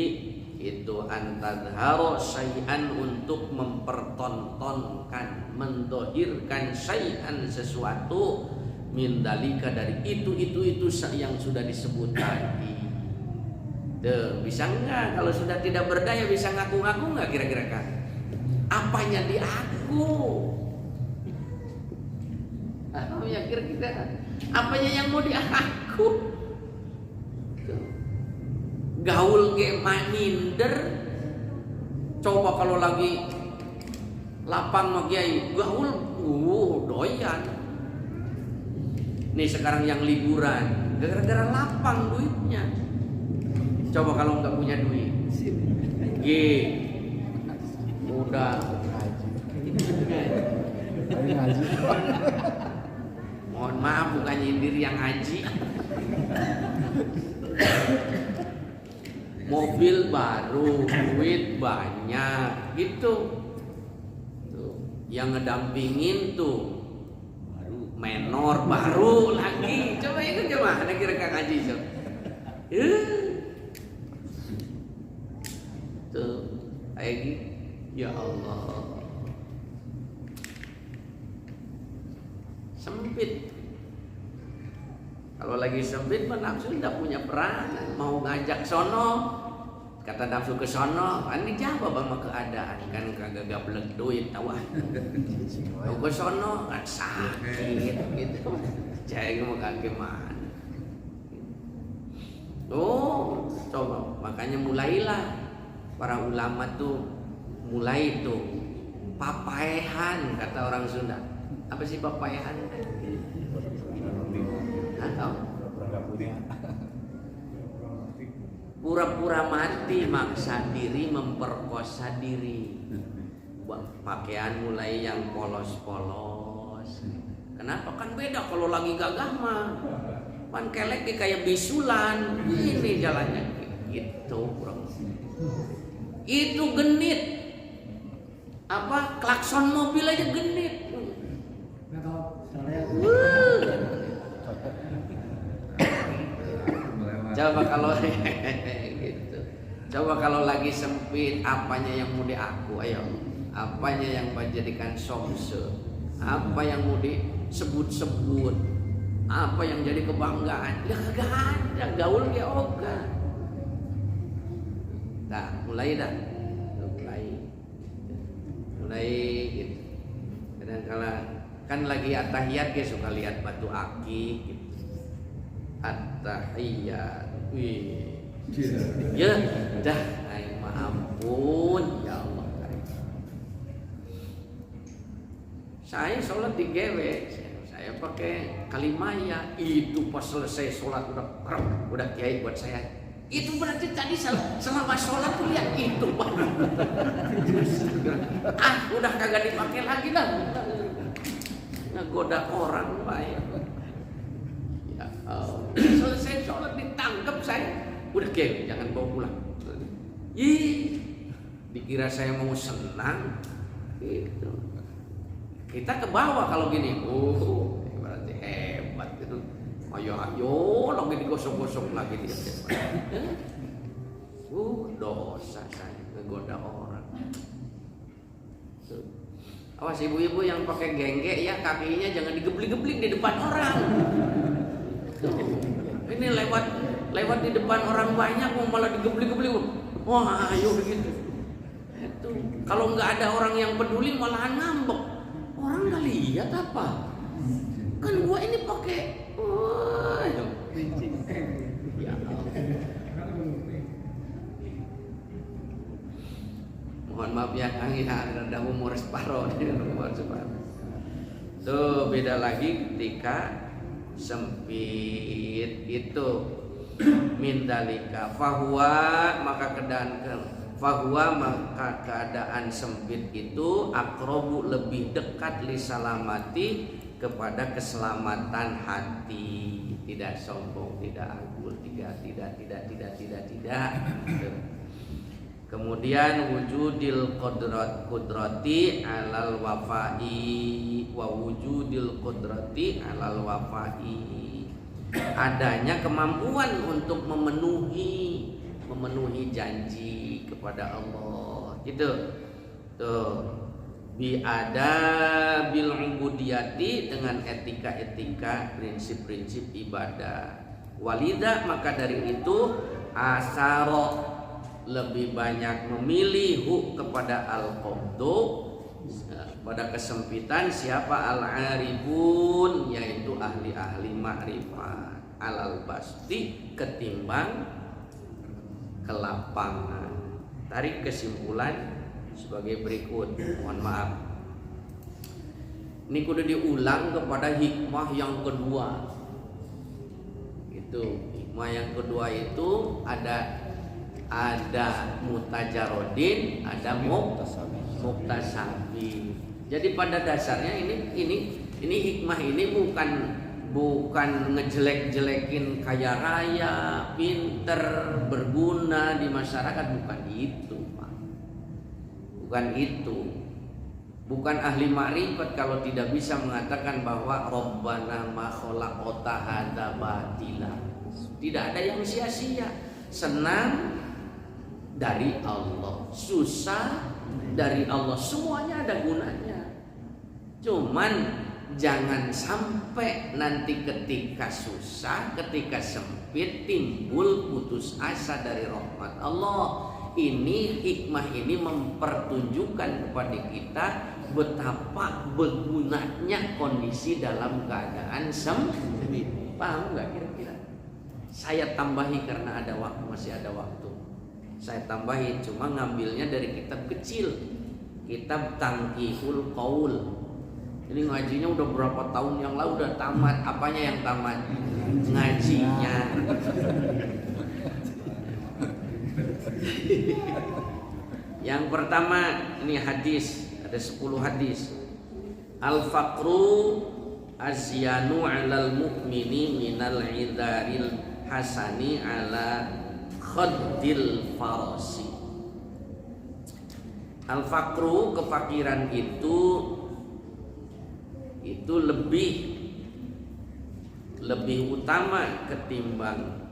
itu antadharo syai'an, untuk mempertontonkan, mendohirkan syai'an, sesuatu, min dalika, dari itu yang sudah disebut tadi. Bisa enggak kalau sudah tidak berdaya, bisa ngaku-ngaku enggak kira-kira kan? Apanya di aku? Apanya kira-kira? Apanya yang mau di aku? Gaul ge minder. Coba kalau lagi lapang mah kiai, gaul doyan. Nih sekarang yang liburan, gara-gara lapang duitnya. Coba kalau nggak punya duit, udah mohon maaf, bukan nyindir yang ngaji. Mobil baru, duit banyak gitu. Tuh, yang ngedampingin tuh menor baru lagi. Coba ikut gimana kira-kira ngaji so. Tuh, kayak gitu. Ya Allah, sempit. Kalau lagi sempit mah nafsu tidak punya peranan. Mau ngajak sono, kata nafsu ke sono, kan dijawab sama keadaan, kan kagak gablek duit tawa. Mau ke sono kan sakit gitu. Saya mau kagak mana. Oh, coba makanya mulailah para ulama tuh mulai tuh papaehan, kata orang Sunda. Apa sih papayahan? Tahu? Pura-pura mati, maksa diri, memperkosa diri. Pakaian mulai yang polos-polos. Kenapa? Kan beda kalau lagi gagah mah. Kan kelek kayak bisulan. Ini jalannya gitu, bro. Itu genit. Apa? Klakson mobil aja genit. Coba kalau gitu. Coba kalau lagi sempit, apanya yang mau diaku? Ayo, apanya yang dijadikan somse? Apa yang mau disebut-sebut? Apa yang jadi kebanggaan? Ya kagak ada, gaul ya oga. Nah, mulai gitu. Kadang-kala kan lagi at-tahiyat ya suka lihat batu akik gitu. At-tahiyat. Wih. Ya, dah, ampun, ya Allah. Saya sholat di GW, saya pakai kalimaya. Itu pas selesai sholat udah kiai buat saya. Itu berarti tadi selama sholat tuh lihat itu, Pak. Udah kagak dipakai lagi lah. Ngegoda orang, Pak. Ya, selesai sholat ditangkap saya. Udah kiai, jangan bawa pulang. Dikira saya mau senang. Gitu. Kita ke bawah kalau gini, berarti hebat gitu. Ayo, lagi digosok-gosok lagi dia. Dosa saya ngegoda orang. Awas ibu-ibu yang pakai gengge ya, kakinya jangan digeblik-geblik di depan orang. Ini lewat di depan orang banyak malah digeblik-geblik. Wah, ayo begitu. Itu kalau nggak ada orang yang peduli malahan ngambek. Orang nggak lihat apa? Kan gua ini pakai. Ya Allah. Mohon maaf ya Kang, ya ada umur separuh. Tuh beda lagi ketika sempit itu mindalika fahuwa maka keadaan sempit itu akrobu lebih dekat li salamati kepada keselamatan hati, tidak sombong, tidak angkuh, tidak. Kemudian wujudil qudrati alal wafai wa wujudil qudrati alal wafai, adanya kemampuan untuk memenuhi janji kepada Allah gitu. Tuh biada bil ubudiyati, dengan etika-etika prinsip-prinsip ibadah. Walida maka dari itu asaro lebih banyak memilih kepada al-qabdu, pada kesempitan siapa al-arifun, yaitu ahli-ahli makrifat, alal basti ketimbang kelapangan. Tarik kesimpulan sebagai berikut. Mohon maaf, ini kudu diulang kepada hikmah yang kedua. Itu hikmah yang kedua itu ada mutajarodin, ada muktasabi. Jadi pada dasarnya ini hikmah ini bukan ngejelek-jelekin kaya raya, pinter, berguna di masyarakat, bukan itu, Pak. Bukan itu. Bukan ahli makrifat kalau tidak bisa mengatakan bahwa Rabbana ma khalaqta hadza batila. Tidak ada yang sia-sia. Senang dari Allah, susah dari Allah, semuanya ada gunanya. Cuman jangan sampai nanti ketika susah, ketika sempit timbul putus asa dari rahmat Allah. Ini hikmah ini mempertunjukkan kepada kita betapa bergunanya kondisi dalam keadaan sempit. Paham nggak kira-kira? Saya tambahi karena ada waktu, masih ada waktu. Saya tambahin, cuma ngambilnya dari kitab kecil, kitab Tangkihul Qaul, Ini ngajinya udah berapa tahun yang lalu udah tamat. Apanya yang tamat? Ngajinya. Yang pertama ini hadis, ada 10 hadis. Al-faqru azyanu 'alal mu'mini minal 'idaril hasani 'ala khaddil farasi. Al-faqru, kefakiran itu lebih utama ketimbang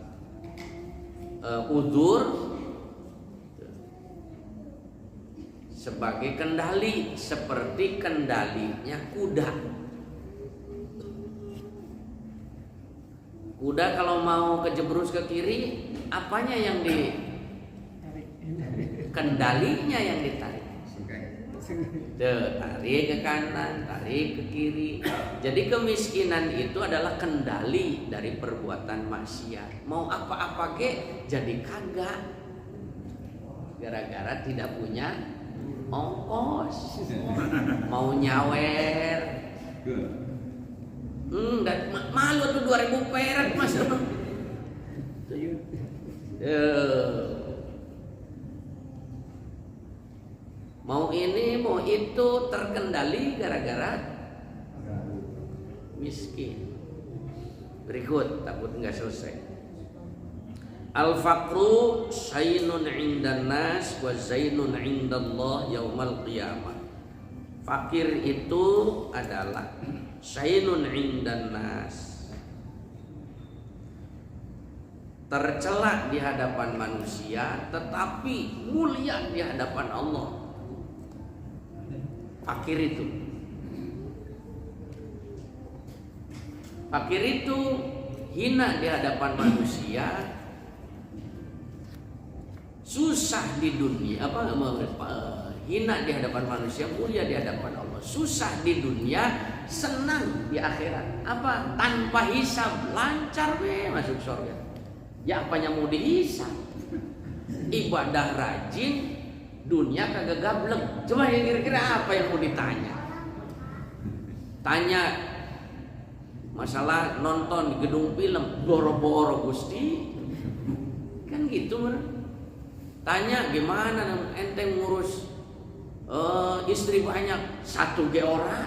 udzur sebagai kendali, seperti kendalinya kuda. Kuda kalau mau kejebrus ke kiri, apanya yang kendalinya yang ditarik. Tarik ke kanan, tarik ke kiri. Jadi kemiskinan itu adalah kendali dari perbuatan maksiat. Mau apa-apa jadi kagak, gara-gara tidak punya ongkos. Mau nyawer, malu tuh 2000 perak mas. Mau ini mau itu terkendali gara-gara miskin. Berikut, takut nggak selesai. Al-faqru sainun 'indan nas wa zainun 'indallah yaumal qiyamah. Fakir itu adalah sainun 'indan nas, tercela di hadapan manusia tetapi mulia di hadapan Allah. Fakir itu hina di hadapan manusia, susah di dunia, hina di hadapan manusia, mulia di hadapan Allah. Susah di dunia, senang di akhirat. Apa? Tanpa hisab, lancar masuk surga. Ya apanya mau dihisab? Ibadah rajin, dunia kagak gablek. Coba yang kira-kira apa yang mau ditanya? Tanya masalah nonton di gedung film, boro-boro Gusti, kan gitu bener. Tanya gimana ente ngurus istri banyak, 1 orang.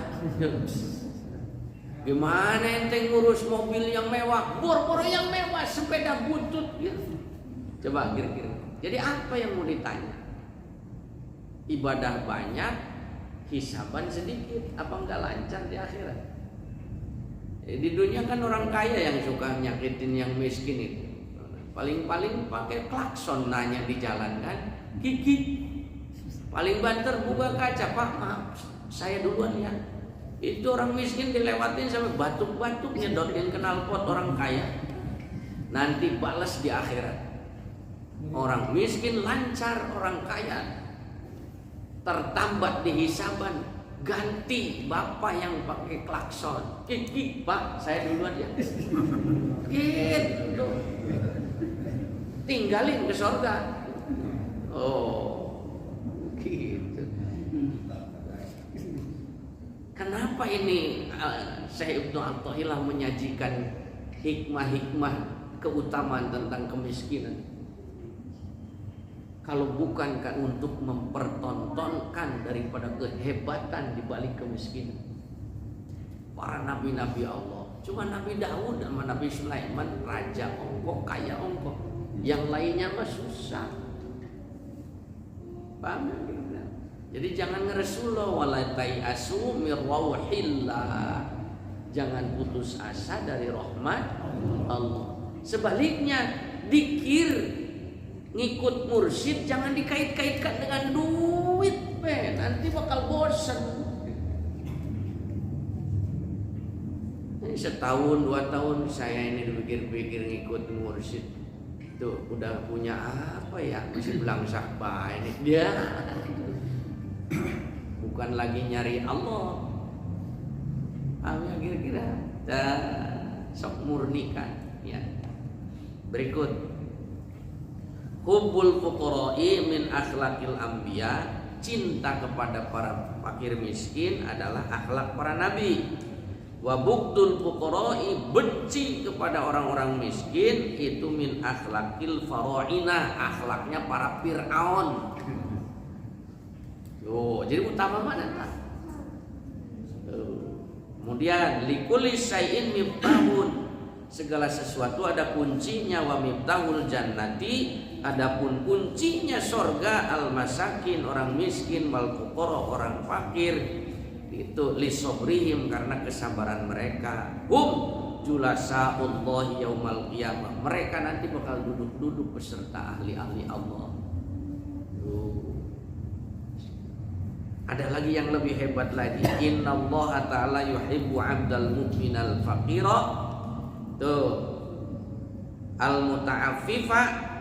Gimana ente ngurus mobil yang mewah, boro-boro yang mewah, sepeda butut gitu. Coba kira-kira. Jadi apa yang mau ditanya? Ibadah banyak, hisaban sedikit, apa enggak lancar di akhirat? Di dunia kan orang kaya yang suka nyakitin yang miskin itu. Paling-paling pakai klakson nanya di jalan kan, gigi. Paling banter buka kaca, Pak maaf saya duluan ya. Itu orang miskin dilewatin sampai batuk-batuk nyedotin knalpot orang kaya. Nanti balas di akhirat. Orang miskin lancar, orang kaya tertambat di hisaban, ganti bapak yang pakai klakson. Gigi, Pak, saya duluan ya. Gitu. Tinggalin ke surga. Oh, gitu. Kenapa ini Syekh Ibnu Athaillah menyajikan hikmah-hikmah keutamaan tentang kemiskinan? Kalau bukan kan untuk mempertontonkan daripada kehebatan di balik kemiskinan. Para nabi-nabi Allah, cuma Nabi Daud sama Nabi Sulaiman raja ongkok, kaya ongkok. Yang lainnya mah susah. Paham ya? Jadi jangan ngeresulah wala tai'asu mir rauhillah. Jangan putus asa dari rahmat Allah. Sebaliknya, dikir ngikut mursyid jangan dikait-kaitkan dengan duit, nanti bakal bosan. Ini setahun 2 tahun saya ini dipikir-pikir ngikut mursyid, tuh udah punya apa ya, masih belangsah ini dia. Bukan lagi nyari Allah. Kira-kira sok murnikan ya. Berikut, hubbul fuqara'i min akhlaqil anbiya cinta kepada para fakir miskin adalah akhlak para nabi. Wa bughdul fuqara'i, benci kepada orang-orang miskin itu min akhlakil farainah, akhlaknya para Fir'aun. Jadi utama mana tak? Kemudian likulli syai'in miftahun, segala sesuatu ada kuncinya. Wa miftahul jannati, adapun kuncinya surga al masakin, orang miskin, wal fuqara, orang fakir, itu lisobrihim, karena kesabaran mereka. Julasa'ullahi yaumal qiyamah, mereka nanti bakal duduk-duduk beserta ahli-ahli Allah. Ada lagi yang lebih hebat lagi. Innallaha ta'ala yuhibbu 'abdal mu'minal faqira, tuh, al muta'affifa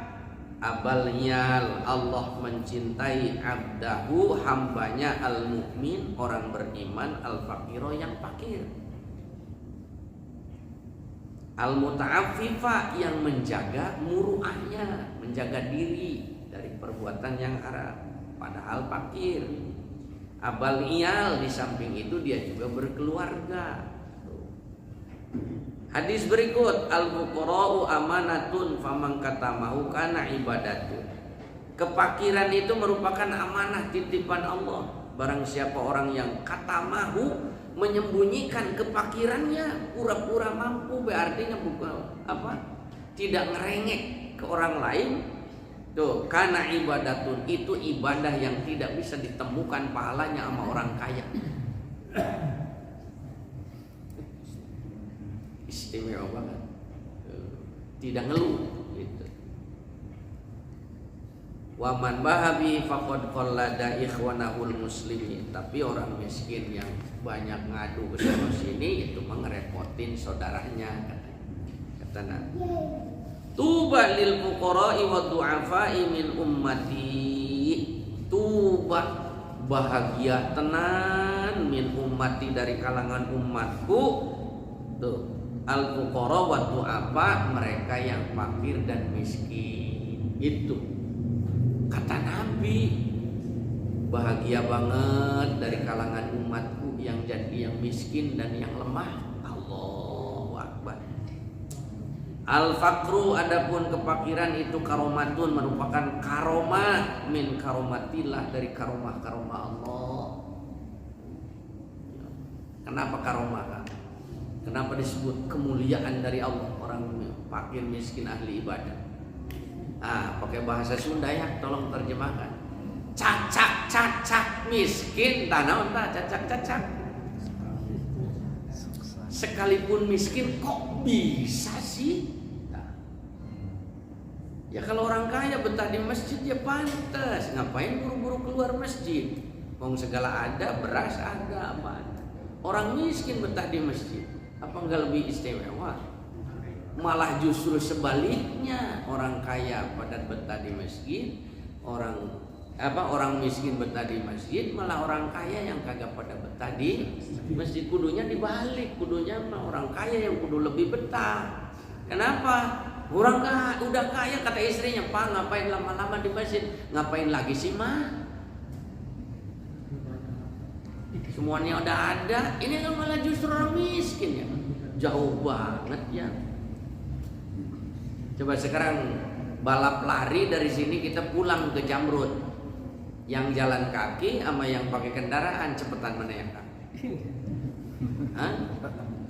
abalnyal, Allah mencintai abdahu, hambanya al mukmin, orang beriman, al faqiro, yang fakir. Al muta'affifa, yang menjaga muruahnya, menjaga diri dari perbuatan yang haram, padahal fakir. Abal iyal, di samping itu dia juga berkeluarga. Hadis berikut, al-fuqara'u amanatun faman katamahu kana ibadatun. Kefakiran itu merupakan amanah titipan Allah. Barang siapa orang yang katamahu, menyembunyikan kefakirannya, pura-pura mampu, berarti bukan apa? Tidak ngerengek ke orang lain. Tuh, kana ibadatun, itu ibadah yang tidak bisa ditemukan pahalanya sama orang kaya. Istimewa banget, tidak ngeluh gitu. Waman bahabi faqad qallada ikhwanahul muslimin, tapi orang miskin yang banyak ngadu ke sana sini itu mengerepotin saudaranya, kata Nabi. Tuba lil fuqara'i wa du'afa'i min ummati, tuba, bahagia tenan, min ummati, dari kalangan umatku. Tuh, al fuqara wa du'afa, mereka yang fakir dan miskin. Itu kata Nabi, bahagia banget dari kalangan umatku yang jadi yang miskin dan yang lemah. Allahu akbar. Al fakru, adapun kefakiran itu karomatun, merupakan karomah min karomatillah, dari karomah-karomah Allah. Kenapa karomah kan? Kenapa disebut kemuliaan dari Allah orang fakir miskin ahli ibadah? Pakai bahasa Sunda ya, tolong terjemahkan. Cacak miskin, tanah entah cacak. Sekalipun miskin kok bisa sih? Ya kalau orang kaya betah di masjid ya pantas. Ngapain buru-buru keluar masjid? Wong segala ada, beras ada, apa ada. Orang miskin betah di masjid, apa enggak lebih istimewa? Malah justru sebaliknya, orang kaya pada betah di masjid, orang miskin betah di masjid, malah orang kaya yang kagak pada betah di masjid. Kudunya dibalik, kudunya orang kaya yang kudu lebih betah. Kenapa? Orang udah kaya, kata istrinya, "Pak, ngapain lama-lama di masjid? Ngapain lagi sih, Ma? Semuanya udah ada. Ini kan malah justru orang miskin ya. Jauh banget ya." Coba sekarang balap lari dari sini kita pulang ke Jamrud. Yang jalan kaki sama yang pakai kendaraan, cepetan mana yang kaki?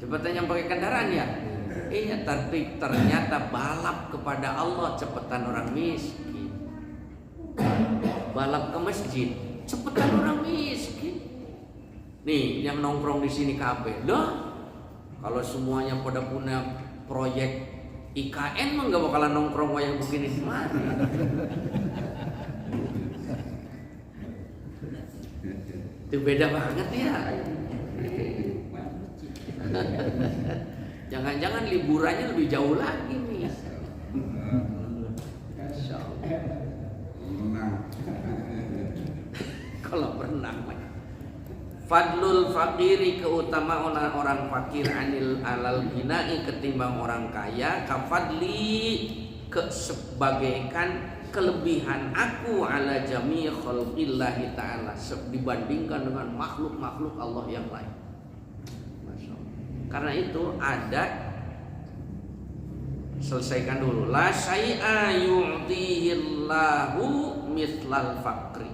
Cepetan yang pakai kendaraan ya? Iya, tapi ternyata balap kepada Allah cepetan orang miskin. Balap ke masjid cepetan orang miskin. Nih yang nongkrong di sini kabeh. Loh, kalau semuanya pada punya proyek IKN mah nggak bakalan nongkrong yang begini di mana? Itu beda banget ya. Jangan-jangan liburannya lebih jauh lagi nih. Kalau berenang. Fadlul fakiri, keutamaan orang fakir anil alal ginai ketimbang orang kaya, kafadli, sebagaikan kelebihan aku ala jami' khalqillahi ta'ala dibandingkan dengan makhluk-makhluk Allah yang lain. Masya Allah. Karena itu ada, selesaikan dulu, la syai'a yu'tihillahu mithlal faqri.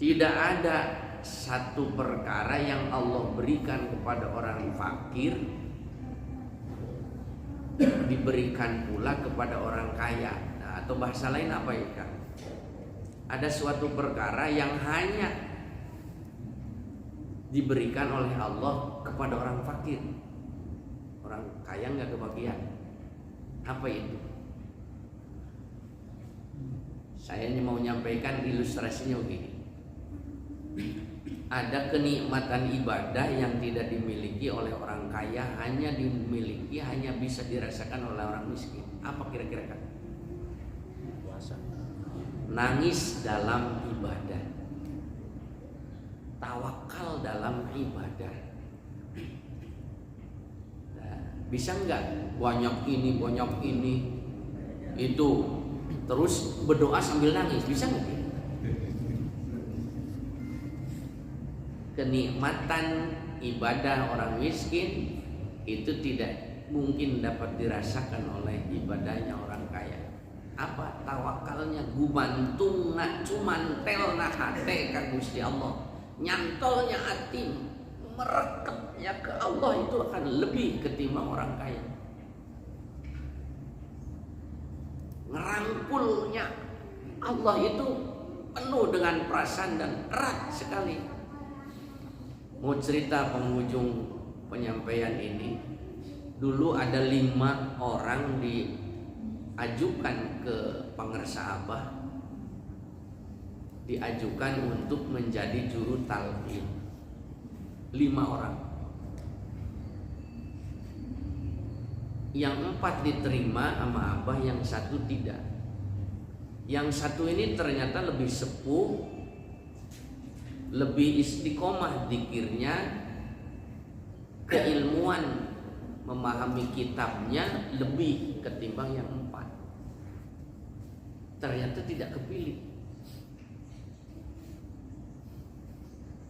Tidak ada satu perkara yang Allah berikan kepada orang fakir diberikan pula kepada orang kaya. Nah, atau bahasa lain apa ya Kang? Ada suatu perkara yang hanya diberikan oleh Allah kepada orang fakir, orang kaya nggak kebagian. Apa itu? Saya ini mau menyampaikan ilustrasinya begini. Ada kenikmatan ibadah yang tidak dimiliki oleh orang kaya, hanya bisa dirasakan oleh orang miskin. Apa kira-kira Kang? Puasa. Nangis dalam ibadah, tawakal dalam ibadah. Nah, bisa nggak banyak ini itu terus berdoa sambil nangis? Bisa nggak? Kenikmatan ibadah orang miskin itu tidak mungkin dapat dirasakan oleh ibadahnya orang kaya. Apa? Tawakalnya gumantung nak cumantel na hate ka Gusti Allah, nyantolnya hati, merekatnya ke Allah itu akan lebih ketimbang orang kaya. Ngerangkulnya Allah itu penuh dengan perasaan dan erat sekali. Mau cerita penghujung penyampaian ini, dulu ada 5 orang diajukan ke Pangersa Abah, diajukan untuk menjadi juru talqin. 5 orang. Yang 4 diterima sama Abah, yang 1 tidak. Yang 1 ini ternyata lebih sepuh, lebih istiqomah dzikirnya, keilmuan memahami kitabnya lebih ketimbang yang 4. Ternyata tidak kepilih.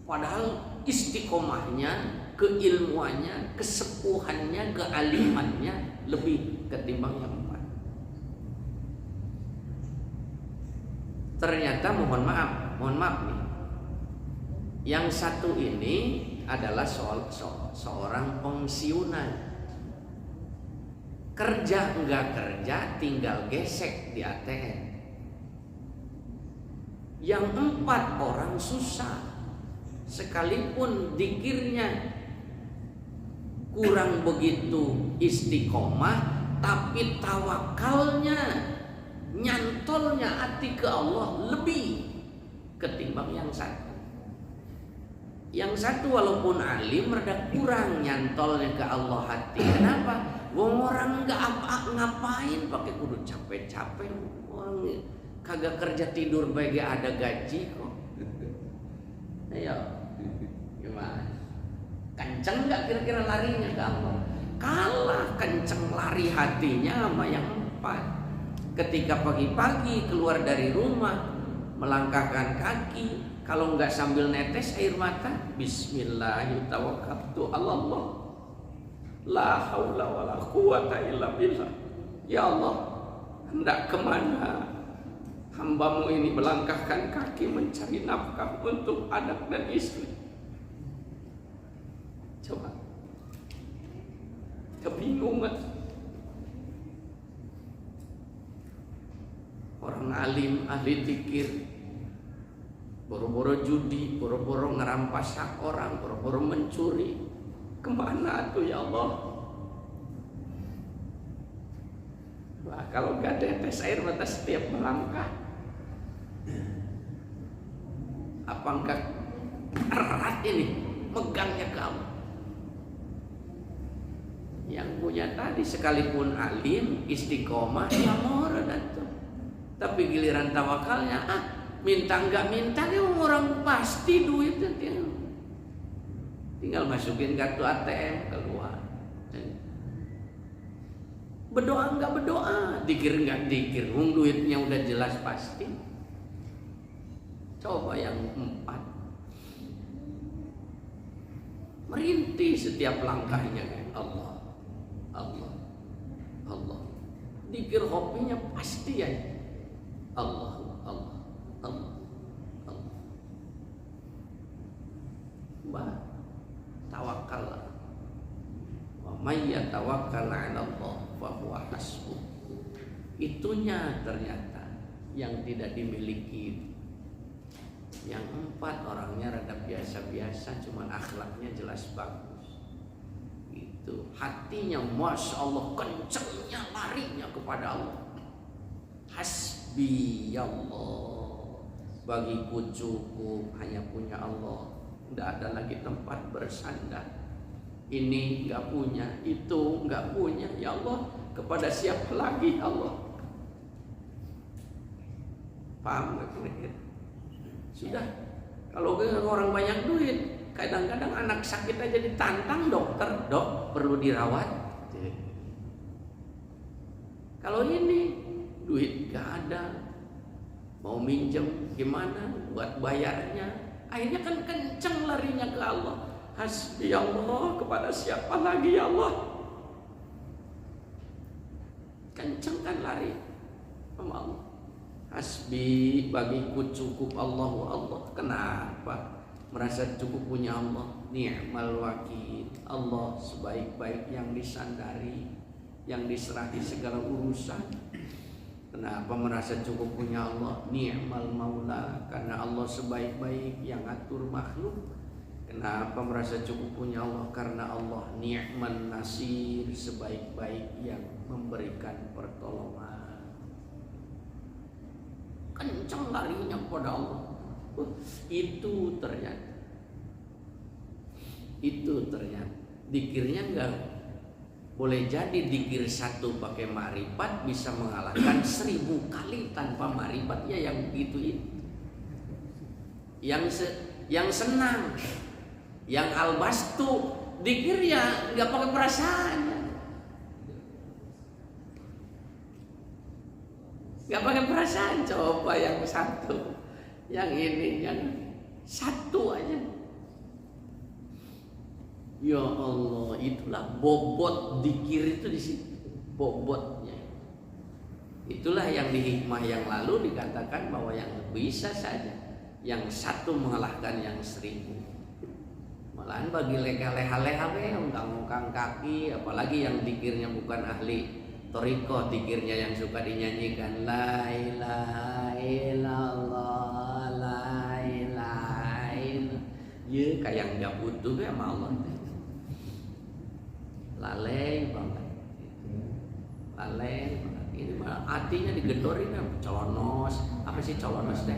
Padahal istiqomahnya, keilmuannya, kesepuhannya, kealimannya lebih ketimbang yang 4. Ternyata mohon maaf nih, yang 1 ini adalah seorang pensiunan. Kerja enggak kerja, tinggal gesek di ATM. Yang 4 orang susah, sekalipun dzikirnya kurang begitu istiqomah, tapi tawakalnya, nyantolnya hati ke Allah lebih ketimbang yang 1. Yang 1 walaupun alim rada kurang nyantolnya ke Allah hati. Kenapa? Orang nggak ngapain pakai kudu capek-capek. Orang kagak kerja tidur baik ada gaji kok. Ayo, gimana? Kenceng nggak kira-kira larinya ke Allah? Kalah kenceng lari hatinya sama yang 4. Ketika pagi-pagi keluar dari rumah, melangkahkan kaki, kalau nggak sambil netes air mata, bismillahirrahmanirrahim, tawakkaltu 'alallah, la haula wala quwata illa billah. Ya Allah, hendak kemana hamba-Mu ini melangkahkan kaki mencari nafkah untuk anak dan istri? Coba, kebingungan. Orang alim, ahli dzikir, boro-boro judi, boro-boro ngerampas hak orang, boro-boro mencuri. Kemana tuh ya Allah? Wah, kalau gak tetes air mata setiap melangkah, apa enggak erat ini megangnya ke Allah? Yang punya tadi sekalipun alim, istiqomah, ya mora tuh. Tapi giliran tawakalnya, minta nggak minta dia orang pasti duitnya tinggal masukin kartu ATM keluar. Berdoa enggak berdoa, dikir enggak dikir, duitnya udah jelas pasti. Coba yang 4, merintih setiap langkahnya kan. Allah, Allah, Allah. Dikir hobinya pasti ya. Allah, Allah, Allah, Allah. Mbak, tawakal. Wa may yatawakkal 'ala Allah fa huwa hasbuh. Itunya ternyata yang tidak dimiliki. Yang 4 orangnya rada biasa-biasa, cuman akhlaknya jelas bagus. Itu hatinya masya Allah kencengnya larinya kepada Allah. Hasbi Allah, bagiku cukup hanya punya Allah. Tidak ada lagi tempat bersandar. Ini nggak punya, itu nggak punya. Ya Allah, kepada siapa lagi Allah? Paham nggak kira-kira? Sudah, kalau orang banyak duit, kadang-kadang anak sakit aja ditantang dokter, dok perlu dirawat. Kalau ini duit gak ada, mau minjem gimana buat bayarnya, akhirnya kan kenceng larinya ke Allah. Hasbi Allah, kepada siapa lagi ya Allah? Kenceng kan lari sama Allah. Hasbi, bagiku cukup Allahu Allah. Kenapa? Merasa cukup punya Allah. Ni'mal wakil, Allah sebaik-baik yang disandari, yang diserahi segala urusan. Kenapa merasa cukup punya Allah? Ni'mal maula, karena Allah sebaik-baik yang atur makhluk. Kenapa merasa cukup punya Allah? Karena Allah ni'man nasir, sebaik-baik yang memberikan pertolongan. Kencang larinya kepada Allah. Itu ternyata dikirnya enggak boleh jadi. Dikir 1 pakai ma'rifat bisa mengalahkan 1000 kali tanpa ma'rifat. Ya yang begitu itu. Yang senang, yang albastu, dikir ya enggak pakai perasaan. Gak pakai perasaan. Coba yang 1, yang ini, yang 1 aja. Ya Allah, itulah bobot dikir itu di situ, bobotnya. Itulah yang di hikmah yang lalu dikatakan bahwa yang bisa saja yang 1 mengalahkan yang 1000. Malahan bagi leha-leha ungkang-ungkang kaki, apalagi yang dikirnya bukan ahli Toriko, dikirnya yang suka dinyanyikan la ilaha illallah, la ilaha illallah. Ya kayak nggak butuh ya sama Allah. Lalai banget. Lalai banget. Ini malah hatinya digendorin ya. Colonos. Apa sih colonos deh?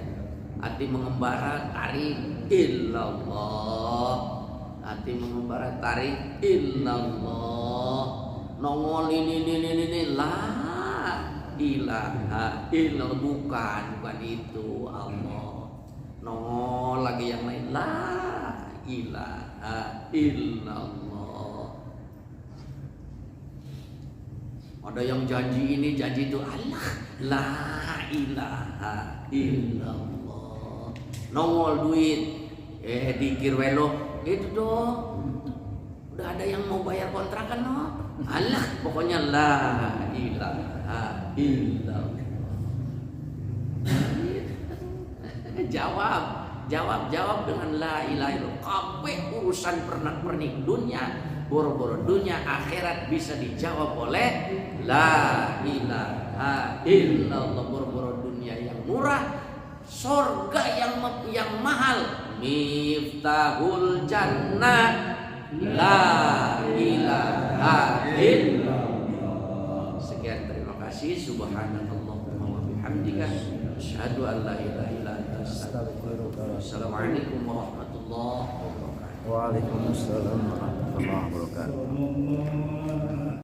Hati mengembara tarik illallah. Hati mengembara tarik illallah. Nongol ini la ilaha illallah, bukan itu Allah. Nongol lagi yang lain la ilaha illallah. Ada yang janji ini janji itu Allah, la ilaha illallah. Nongol duit, dikir welo itu dong. Udah ada yang mau bayar kontrakan no? Allah, pokoknya la ilaha illallah. Jawab dengan la ilaha illallah. Kabeh urusan pernak-pernik dunia, boro-boro dunia, akhirat bisa dijawab oleh la ilaha illallah. Boro-boro dunia yang murah, surga yang mahal. Miftahul jannah la ilaha illallah. Sekian, terima kasih. Subhanakallahumma wa bihamdika asyhadu an la ilaha illa anta astaghfiruka. Assalamualaikum warahmatullahi wabarakatuh. Waalaikumsalam warahmatullahi wabarakatuh.